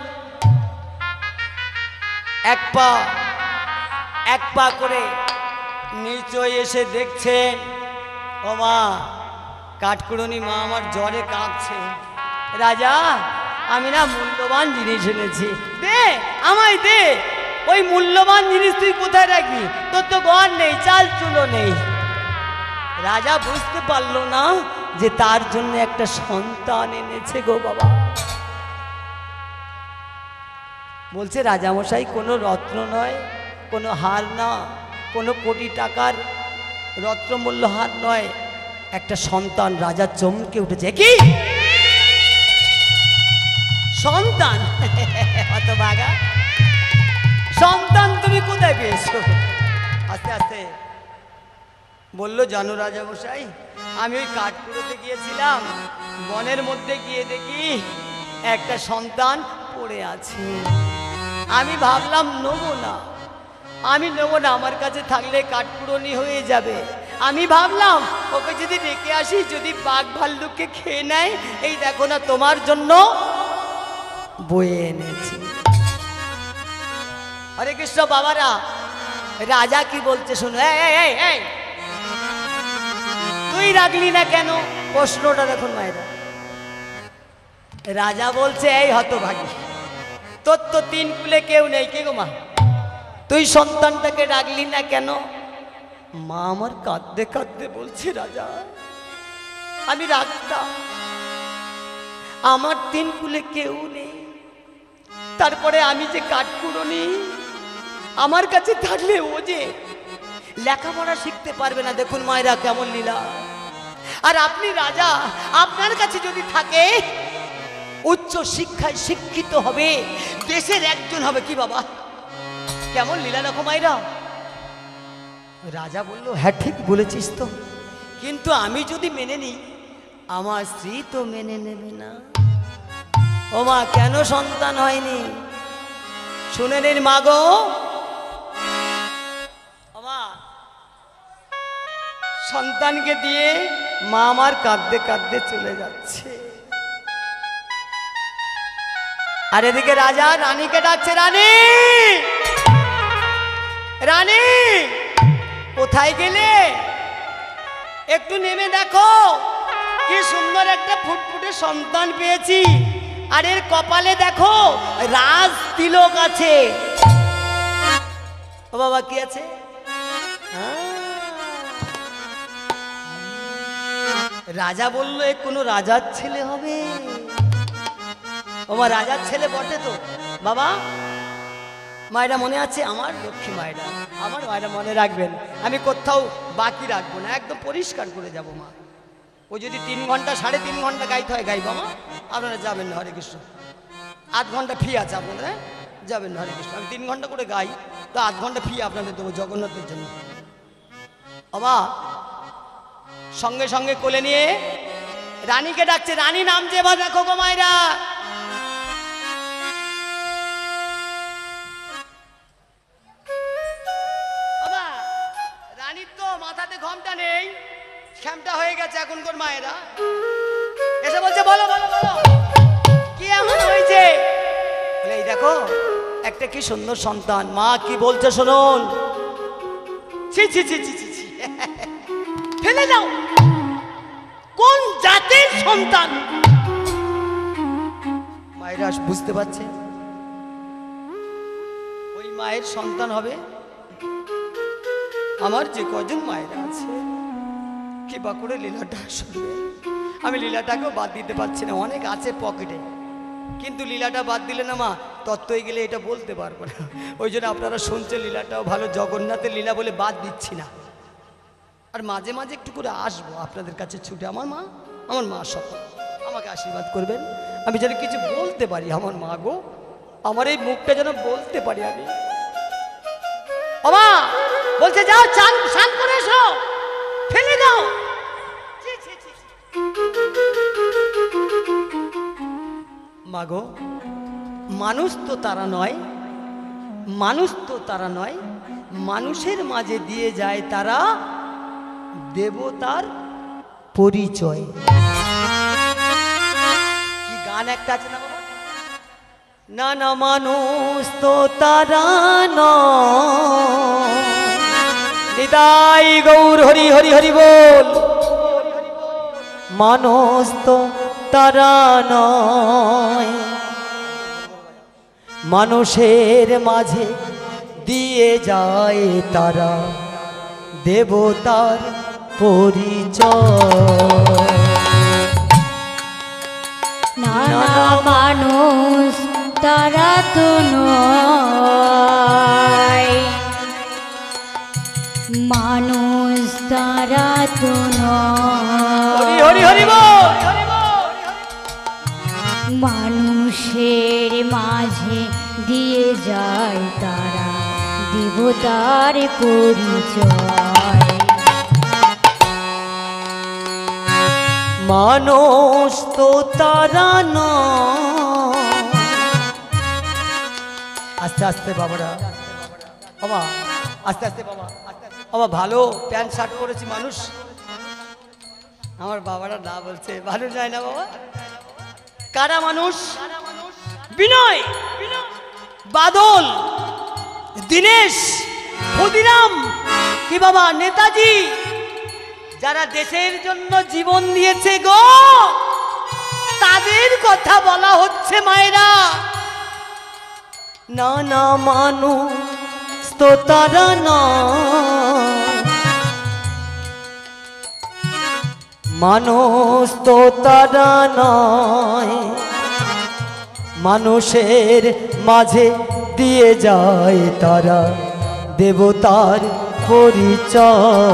A: এক পা করে নিচে এসে দেখছেন ও মা কাঠকুড়নি মা আমার জ্বরে কাঁপছে রাজা আমি না মূল্যবান জিনিস এনেছি দে আমায় দে ওই মূল্যবান জিনিস তুই কোথায় রাখবি? তোর তো ঘর নেই, চাল চুলো নেই। রাজা বুঝতে পারলো না যে তার জন্য একটা সন্তান এনেছে গো বাবা। বলছে রাজামশাই কোনো রত্ন নয়, কোনো হার না, কোনো কোটি টাকার রত্নমূল্য হার নয়, একটা সন্তান। রাজা চমকে উঠেছে, কি সন্তান? অত বাগা সন্তান তুমি কোথায় পেয়েছো? আস্তে আস্তে বললো, জানো রাজামশাই, আমি ওই কাঠকুড়োতে গিয়েছিলাম, বনের মধ্যে গিয়ে দেখি একটা সন্তান পড়ে আছে। আমি ভাবলাম নেবো না, আমার কাছে থাকলে কাঠকুড়োনি হয়ে যাবে। আমি ভাবলাম ওকে যদি রেখে আসি, যদি বাঘ ভাল্লুককে খেয়ে নেয়, এই দেখো না তোমার জন্য বয়ে এনেছি। হরে কৃষ্ণ বাবারা, রাজা কি বলছে শোনো। এই তুই রাখলি না কেন? প্রশ্নটা দেখুন মায়েরা। রাজা বলছে, এই হতভাগী, তোর তো তিন কুলে কেউ নেই, কে গো মা, তুই সন্তানটাকে রাখলি না কেন? মা আমার কাঁদতে কাঁদতে বলছে, রাজা আমি রাখতাম, আমার তিন কুলে কেউ নেই, তারপরে আমি যে কাঠকুড়োনি, আমার কাছে থাকলে ও যে লেখাপড়া শিখতে পারবে না। দেখুন মায়েরা কেমন লীলা। আর আপনি রাজা, আপনার কাছে যদি থাকে, উচ্চ শিক্ষায় শিক্ষিত হবে, দেশের একজন হবে। কি বাবা, কেমন লীলা দেখো মায়েরা। রাজা বলল, হ্যাঁ ঠিক বলেছিস তো, কিন্তু আমি যদি মেনে নিই, আমার স্ত্রী তো মেনে নেবে না। ও মা, কেন সন্তান হয়নি? শুনে নিন মা গো। সন্তানকে দিয়ে মা আমার কাঁদতে কাঁদতে চলে যাচ্ছে, আর এদিকে রাজা রানীকে ডাকছে, রানী রানী কোথায় গেলে? একটু নেমে দেখো, কি সুন্দর একটা ফুটফুটে সন্তান পেয়েছি, আর এর কপালে দেখো রাজ তিলক আছে। ও বাবা, কি আছে? রাজা বললো, এ কোনো রাজার ছেলে হবে? আমার রাজার ছেলে বটে তো বাবা। মায়েরা মনে আছে? আমার লক্ষ্মী মায়েরা, আমার মায়েরা মনে রাখবেন, আমি কোথাও বাকি রাখবো না, একদম পরিষ্কার করে যাব মা। ও যদি 3 ঘন্টা 3.5 ঘন্টা গাইতে হয় গাইবো মা, আপনারা যাবেন না। হরে কৃষ্ণ, 8 ঘন্টা ফি আছে আপনারা, যাবেন না। হরে কৃষ্ণ, আমি 3 ঘন্টা করে গাই, তো 8 ঘন্টা ফি আপনাদের দেবো জগন্নাথের জন্য। বাবা সঙ্গে সঙ্গে কোলে নিয়ে রানীকে ডাকছে, রানী নামছে। এবার দেখো গো মায়েরা, বাবা রানীর তো মাথাতে ঘোমটা নেই, শ্যামটা হয়ে গেছে এখনকার মায়েরা। এসে বলছে, বলো বলো বলো, কি এমন হয়েছে? এই দেখো একটা কি সুন্দর সন্তান। মা কি বলছে শুনুন। ছি ছি ছি ছি ছি, ফেলে দাও, কোন জাতের সন্তান? মায়েরা বুঝতে পারছে ওই মায়ের সন্তান হবে। আমার যে কজন মায়েরা আছে, কি বা করে লীলাটা শুনবে। আমি লীলাটাকেও বাদ দিতে পারছি না, অনেক আছে পকেটে, কিন্তু লীলাটা বাদ দিলে না মা, তত্ত্বই গেলে এটা বলতে পারবো না। ওই জন্য আপনারা শুনছেন, লীলাটাও ভালো, জগন্নাথের লীলা বলে বাদ দিচ্ছি না। আর মাঝে মাঝে একটু করে আসবো আপনাদের কাছে ছুটে। আমার মা সকল আমাকে আশীর্বাদ করবেন, আমি যেন কিছু বলতে পারি। আমার মা গো, আমার এই মুখটা যেন বলতে পারি আমি। মা বলছে, যাও চান করে এসো, ফেলে দাও। মা গো, মানুষ তো তারা নয়, মানুষের মাঝে দিয়ে যায় তারা দেবতার পরিচয়। কি গান একটা আছে না বাবা, না না মানুষ তো তারা নয়। নিতাই গৌর হরি হরি হরি বল। মানুষ তো তারা নয়, মানুষের মাঝে দিয়ে যায় তারা দেবতার পরিচয়।
C: নানা মানুষ তারা তো নয়, মানুষ তারা তো
A: হরি
C: নয়,
A: হরি হরি বল।
C: মানুষের মাঝে দিয়ে যায় তারা দেবতার পরিচয়।
A: মানুষ তো তারা নয়। আস্তে আস্তে বাবারা, বাবা আস্তে আস্তে বাবা, বাবা ভালো প্যান্ট শার্ট পরেছি মানুষ। আমার বাবারা না বলছে ভালো যায় না বাবা। কারা মানুষ? বিনয়, বাদল, দীনেশ, ক্ষুদিরাম, কি বাবা নেতাজি, যারা দেশের জন্য জীবন দিয়েছে গো, তাদের কথা বলা হচ্ছে মায়েরা। না না মানুষ তো তারা নয়, মানুষ তো তারা নয়, মানুষের মাঝে দিয়ে যায় তারা দেবতার পরিচয়।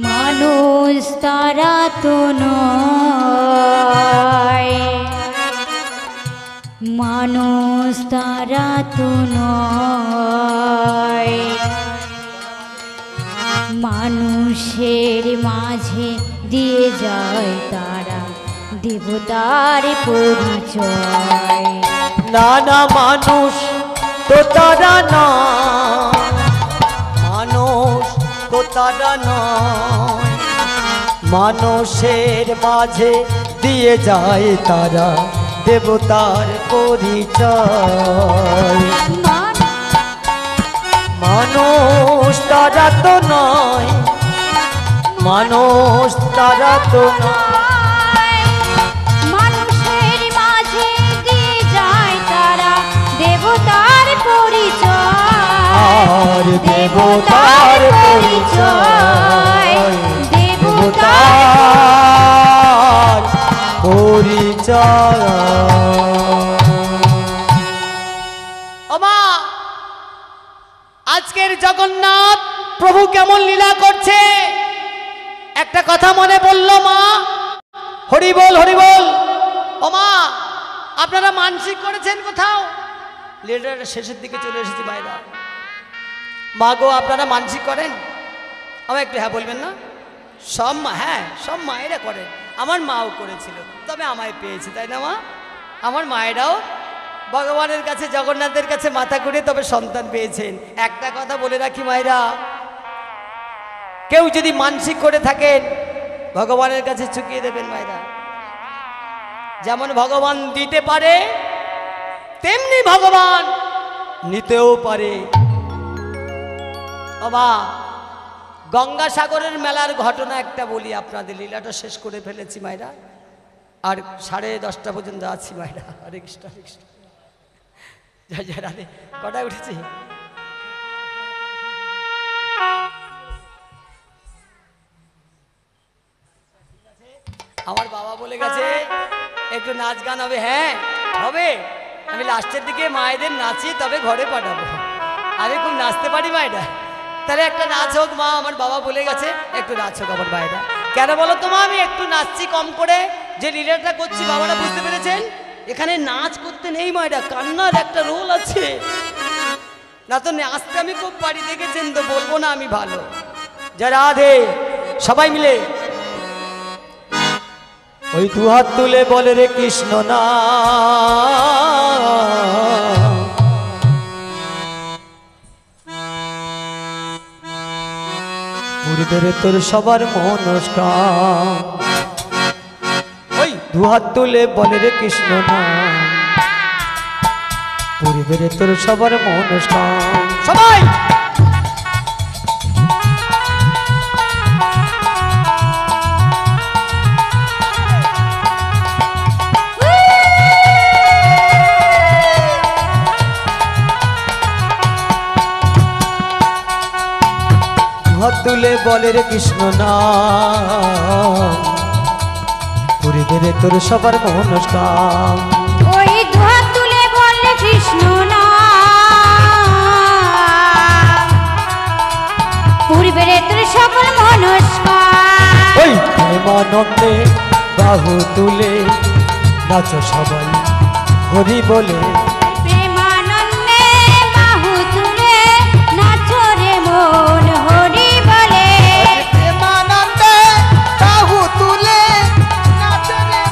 C: মানুষ তারা তো নয়, মানুষ তারা তো নয়, মানুষের মাঝে দিয়ে যায় তারা দেবতার পরিচয়।
A: না না মানুষ তো তারা নয়, মানুষ তো তারা নয়, মানুষের মাঝে দিয়ে যায় তারা দেবতার পরিচয়। মানুষ তারা তো নয়, মানুষ তারা তো নয়,
C: মানুষের মাঝে দিয়ে যায় তারা দেবতার পরিচয়।
A: আর দেবতার পরিচয়, দেবতার পরিচয়। ওমা আজকের জগন্নাথ প্রভু কেমন লীলা করছে, একটা কথা মনে পড়ল মা। হরি বল হরি বল। ওমা আপনারা মানসিক করেছেন কোথাও? লীলাটা শেষের দিকে চলে এসেছি বাইরা। মা গো আপনারা মানসিক করেন? আমার একটু হ্যাঁ বলবেন না? সব মা, হ্যাঁ সব মায়েরা করেন। আমার মাও করেছিল, তবে আমায় পেয়েছে, তাই না মা? আমার মায়েরাও ভগবানের কাছে, জগন্নাথের কাছে মাথা ঘুরে তবে সন্তান পেয়েছেন। একটা কথা বলে রাখি মায়েরা, কেউ যদি মানসিক করে থাকেন ভগবানের কাছে চুকিয়ে দেবেন মায়েরা। যেমন ভগবান দিতে পারে তেমনি ভগবান নিতেও পারে। বাবা গঙ্গাসাগরের মেলার ঘটনা একটা বলি আপনাদের, লীলাটা শেষ করে ফেলেছি মায়েরা, আর 10:30 পর্যন্ত আছি মায়েরা। হরে কৃষ্ণ হরে কৃষ্ণ, জয় জয় রাধে। কটায় উঠেছি? আমার বাবা বলে গেছে একটু নাচ গান হবে। হ্যাঁ হবে, আমি লাস্টের দিকে মায়েদের নাচিয়ে তবে ঘরে পাঠাবো। আমি খুব নাচতে পারি মায়েরা, তাহলে একটা নাচ হোক মা। আমার বাবা বলে গেছে একটু নাচ হোক আমার মায়েরা। কেন বলো তো মা? আমি একটু নাচছি কম করে, যে লীলাটা করছি বাবারা বুঝতে পেরেছেন? এখানে নাচ করতে নেই মায়েরা, কান্নার একটা রোল আছে। না তো নাচতে আমি খুব পারি, দেখেছেন তো, বলবো না আমি ভালো। যা রাধে, সবাই মিলে ওই দু হাত তুলে বলে রে কৃষ্ণ না, পূর্বের তোর সবার মনস্কাম। ওই দু হাত তুলে বলে রে কৃষ্ণ না, পূর্বের তোর সবার মনস্কাম। সবাই তুলে বলে রে কৃষ্ণ নাম পুরিবে রে তোর সবার মনস্কাম।
C: ওই দুহাত তুলে বললে কৃষ্ণ নাম পূর্বে রে তোর সকল মনস্কার।
A: ওই প্রেমানন্দে বাহু তুলে নাচো সবাই হরি বলে।
C: প্রেমানন্দে বাহু তুলে নাচো রে মন হরি বলে।
B: প্রেমানন্দে বাহু তুলে নাচো রে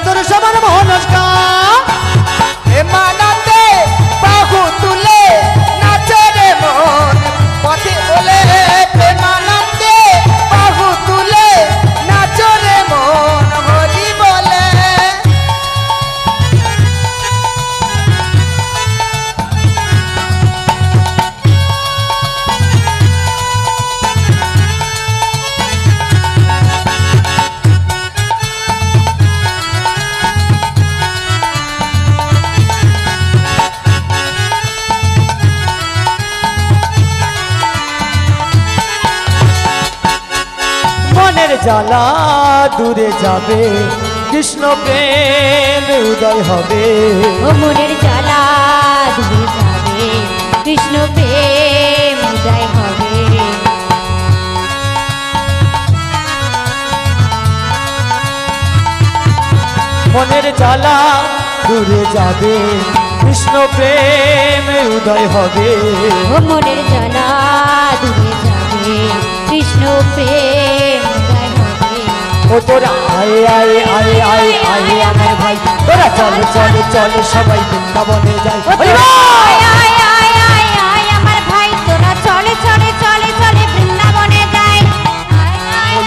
A: তোর সবার মনস্কার।
B: প্রেমানন্দে বাহু তুলে নাচো রে মন পথে বলে। প্রেমানন্দে বাহু তুলে নাচো রে মন হরি বলে।
A: মনের জ্বালা দূরে যাবে কৃষ্ণ প্রেম উদয় হবে।
C: ও মনের জ্বালা দূরে যাবে কৃষ্ণ প্রেম উদয় হবে।
A: মনের জ্বালা দূরে যাবে কৃষ্ণ প্রেম উদয় হবে।
C: ও মনের জ্বালা দূরে যাবে কৃষ্ণ প্রেম উদয় হবে।
A: ও তোরা আয় আয় আয় আয় আয় আমার ভাই তোরা চল চল চল সবাই বৃন্দাবনে যাই।
C: ও তোরা আয় আয় আয় আয় আয় আমার ভাই তোরা চলে চলে চলে চলে বৃন্দাবনে যাই।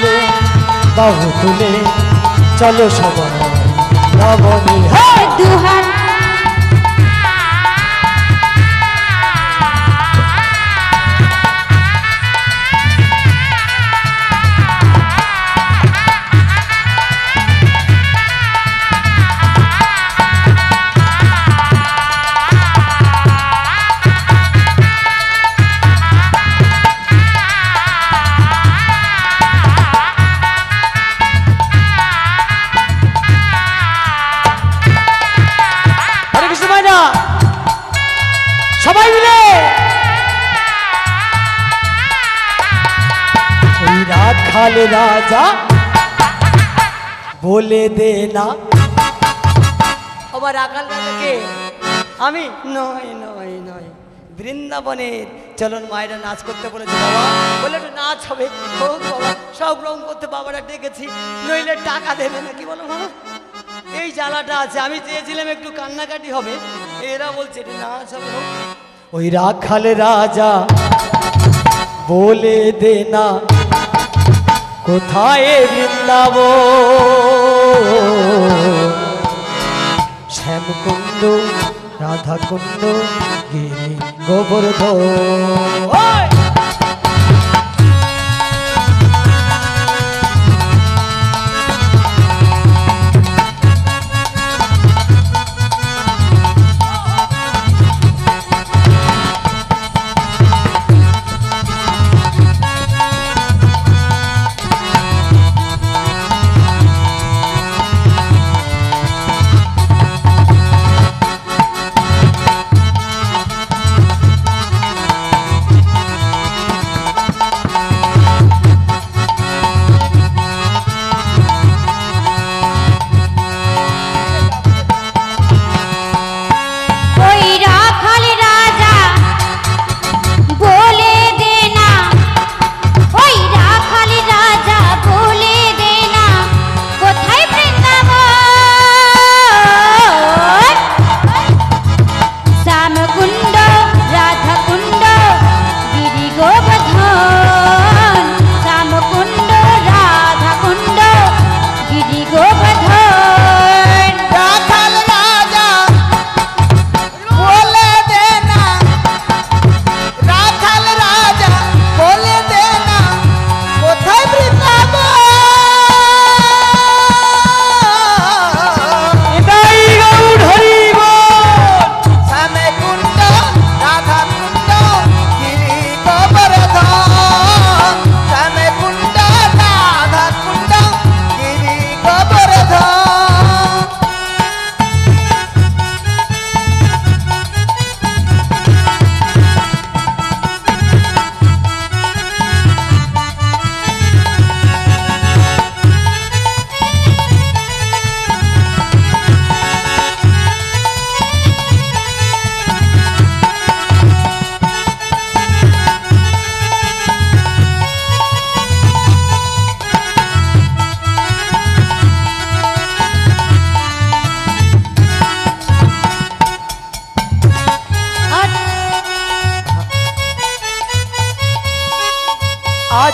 A: বলে বাহু তুলে চলো সবাই বৃন্দাবনে।
C: দুহাত
A: সবাই মিলে ওই রাখাল রাজা বলে দে না। আবার রাখাল রাজাকে আমি নয় নয় নয় বৃন্দাবনের চলন মায়েরা নাচ করতে বলেছে বাবা বলে একটু নাচ হবে। হোক বাবা সব রকম করতে বাবারা ডেকেছি নইলে টাকা দেবে না। কি বলো বাবা এই জ্বালাটা আছে। আমি চেয়েছিলাম একটু কান্নাকাটি হবে এরা বলছে একটু নাচ হবে। ওই রাখাল রাজা বলে দে না কোথায় বৃন্দাবন শ্যামকুণ্ড রাধাকুণ্ড গিরি গোবর্ধন।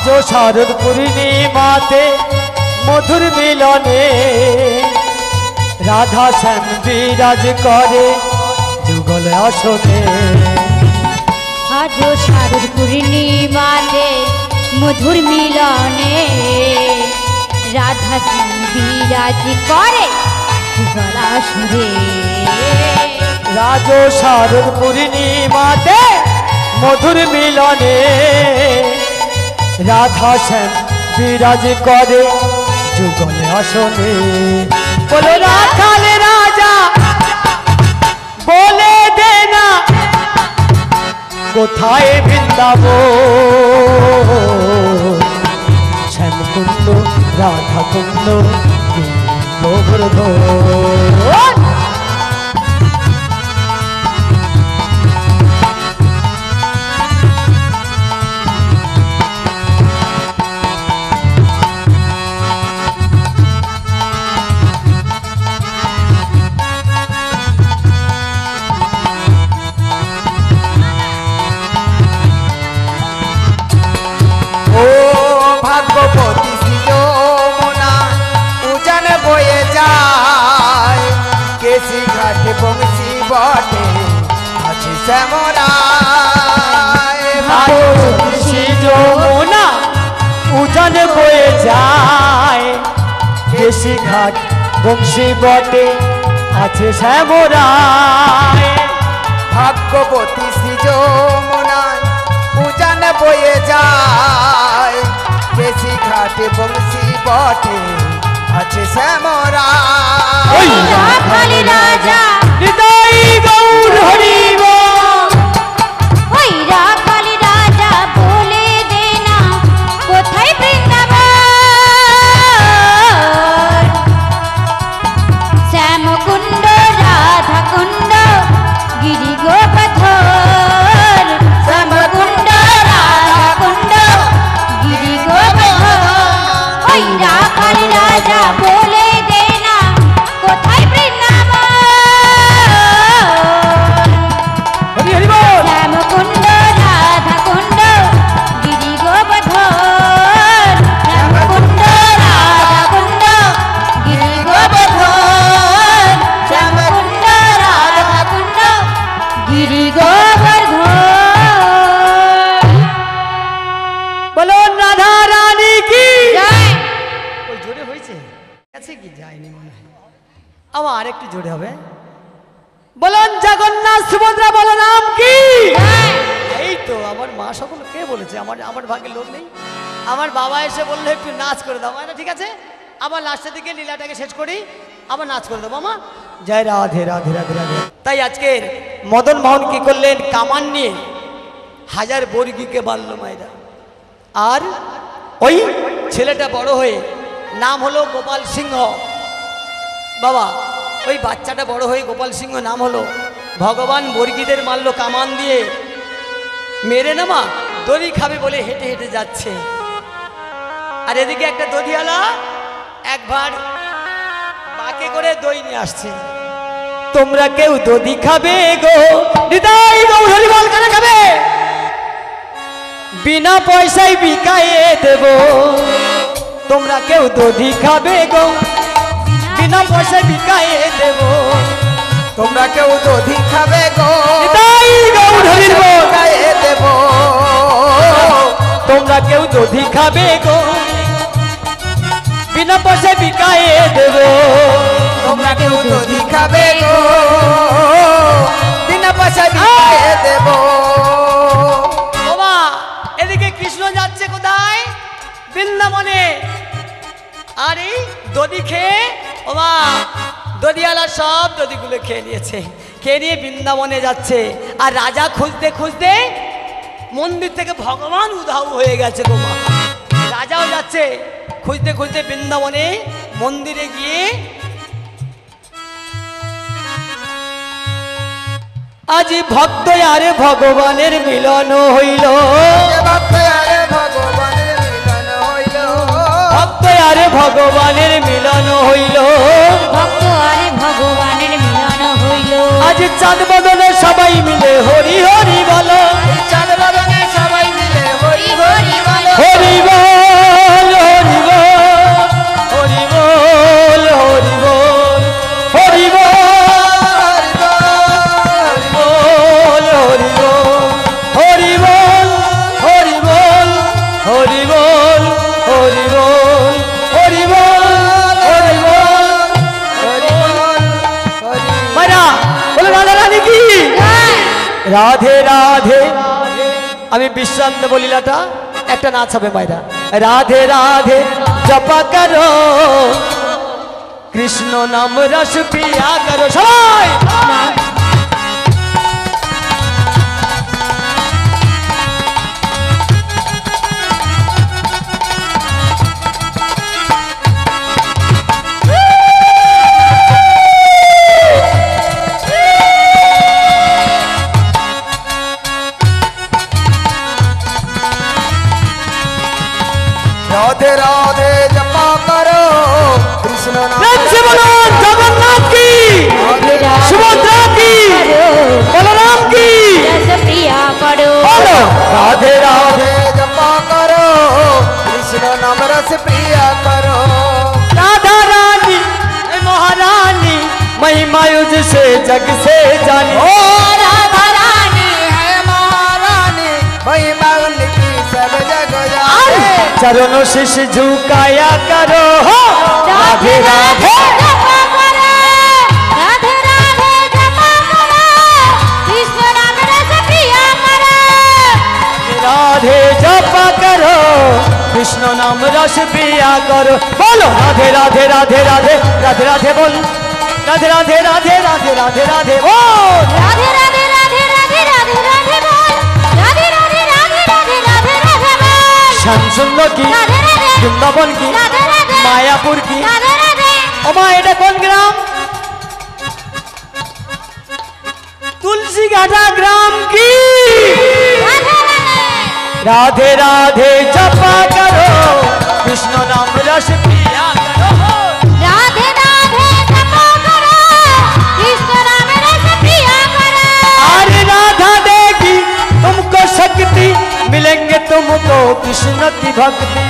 A: আজও শারদ পূর্ণিমাতে মধুর মিলনে রাধা শ্যাম বিরাজ করে যুগল আসনে।
C: আজও শারদ পূর্ণিমাতে মধুর মিলনে রাধা শ্যাম বিরাজ করে যুগল আসনে।
A: রাজো শারদ পূর্ণিমাতে মধুর মিলনে রাধা শ্যাম বিরাজ করে যুগল আসনে। বলো রাখাল রাজা বলে দে না কোথায় বৃন্দাবন, শ্যামকুণ্ড রাধা কুণ্ড গোবর্ধন।
B: ভাগ্যবতী শ্রী যমুনা উজান বয়ে যায়, কেশি ঘাট বংশী বটে আছে শ্যামরায়।
A: ভাগ্যবতী যমুনা উজান বয়ে যায়, কেশি ঘাট বংশী বটে আছে শ্যামরায়।
B: ভাগ্যবতী শ্রী যমুনা উজান বয়ে যায়, কেশি ঘাট বংশী বটে আছে শ্যামরায়।
C: রাখাল রাজা
A: হৃদয় গৌর হরিব,
C: ওই রাখাল রাজা বলে দে না কোথায় বৃন্দাবন, শ্যামকুণ্ড রাধা কুণ্ড গিরি গোবর্ধন, শ্যামকুণ্ড রাধা কুণ্ড গিরি গোবর্ধন। ওই রাখাল রাজা বলে দে না কোথায় বৃন্দাবন,
A: হরি হরি বল।
C: শ্যামকুণ্ড রাধা কুণ্ড গিরি গোবর্ধন, শ্যামকুণ্ড রাধা কুণ্ড গিরি গোবর্ধন, শ্যামকুণ্ড রাধা কুণ্ড গিরি গোবর্ধন।
A: বলো রাধা রানী কি
C: জয়।
A: ওই জোরে হয়েছে আছে কি যায়নি মনে হয়, আবার আরেকটু জোরে হবে। বলুন জগন্নাথ সুভদ্রা বলরাম কি। এই তো আমার মা সকল কে বলেছে, আমার ভাগ্যে লোক নেই। আমার বাবা এসে বললো একটু নাচ করে দাও, না ঠিক আছে আবার লাস্টের দিকে লীলাটাকে শেষ করি, আবার নাচ করে দেবো মামা। জয় রাধে রাধে রাধে রাধে। তাই আজকের মদন মোহন কি করলেন, কামান নিয়ে হাজার বর্গীকে মারল মায়েরা। আর ওই ছেলেটা বড় হয়ে নাম হলো গোপাল সিংহ। বাবা ওই বাচ্চাটা বড় হয়ে গোপাল সিংহ নাম হলো, ভগবান বর্গীদের মারল কামান দিয়ে, মেরে না মা দড়ি খাবে বলে হেঁটে হেঁটে যাচ্ছে। আর এদিকে একটা দধিয়ালা একবার বাকে করে দই নিয়ে আসছে। তোমরা কেউ দধি খাবে গো, হৃদয় গৌর হরি বল কারা খাবে, বিনা পয়সায় বিকায়ে দেব। তোমরা কেউ দধি খাবে গো, বিনা পয়সায় বিকায়ে দেব।
B: তোমরা কেউ দধি খাবে গো,
A: হৃদয় গৌর হরি বল।
B: গায়ে দেব।
A: তোমরা কেউ দধি খাবে গো, বিনা পয়সায় বিকায়ে দেব।
B: তোমরা কেউ দধি খাবে গো, বিনা পয়সা বিকায়ে দেব।
A: বাবা এদিকে কৃষ্ণ যাচ্ছে কোথায়, বৃন্দাবনে। আর এই দধি খেয়ে বাবা দধিয়ালা সব দধিগুলো খেয়ে নিয়েছে, খেয়ে নিয়ে বৃন্দাবনে যাচ্ছে। আর রাজা খুঁজতে খুঁজতে মন্দির থেকে ভগবান উধাও হয়ে গেছে গো মা। রাজাও যাচ্ছে খুঁজতে খুঁজতে বৃন্দাবনে, মন্দিরে গিয়ে আজি ভক্ত আর ভগবানের মিলন হইল,
B: ভক্ত আরে ভগবানের মিলন হইল,
A: ভক্ত আর ভগবানের মিলন হইল।
C: ভক্ত আরে ভগবানের মিলন হইল,
A: আজ চাঁদ বদলে সবাই মিলে হরি হরি বলো,
B: চাঁদ বদনে সবাই মিলে হরি হরি বলো,
A: হরি বল কি
C: জয়।
A: রাধে রাধে আমি বিশ্রান্ত বলিলাটা একটা নাচ হবে মায়েরা রাধে রাধে জপা করো কৃষ্ণ নাম রস পিয়া করো সবাই
B: राधे राधे जपा करो कृष्ण नाम
A: प्रेम से बोलो जगन्नाथ की सुभद्रा की बलराम की
C: रस प्रिया करो
A: बोलो राधे राधे
B: राधे जपा करो कृष्ण नाम रस प्रिया करो
A: राधा रानी ए महारानी महिमा युज से जग से जानी
B: ओ राधा रानी है महारानी महिमा उनकी सब जग जाने
A: चरणों शीश झुकाया करो हो राधे राधे
C: जपा करो राधे राधे जपा करो कृष्ण नाम रस प्रिया करो
A: राधे जपा करो कृष्ण नाम रस पिया करो बोलो राधे राधे राधे राधे राधे राधे बोल राधे राधे राधे राधे राधे राधे बोल
C: राधे राधे राधे राधे राधे राधे बोल राधे राधे राधे राधे राधे राधे बोल
A: श्याम सुंदर की
C: राधे राधे
A: বৃন্দাবন की
C: राधे राधे
A: मायापुर की
C: राधे राधे
A: ওমা এটা কোন গ্রাম तुलसी घाटा ग्राम की
C: राधे राधे
A: राधे राधे जपा करो कृष्ण नाम रस पिया करो
C: राधे राधे जपा करो कृष्ण नाम रस प्रिया करो
A: अरे राधा देगी तुमको शक्ति मिलेंगे तुमको कृष्ण की भक्ति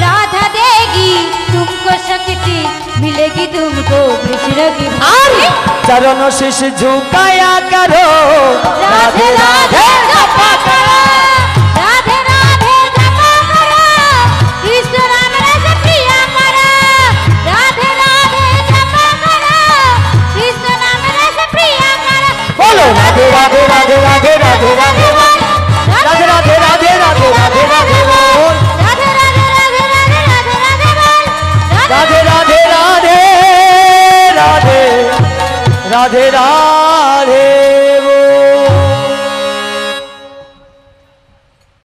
C: राधा देगी तुमको शक्ति मिलेगी तुमको कृष्ण की भक्ति
A: चरण शीश झुकाया करो
C: राधे राधे जपा करो राधे राधे जपा करो कृष्ण नाम रस प्रिया करो राधे राधे जपा करो कृष्ण नाम रस प्रिया करो
A: बोलो राधे राधे राधे राधे राधे राधे बोल राधे राधे राधे राधे राधे राधे बोल
C: राधे राधे राधे राधे राधे राधे बोल
A: राधे राधे राधे राधे राधे राधे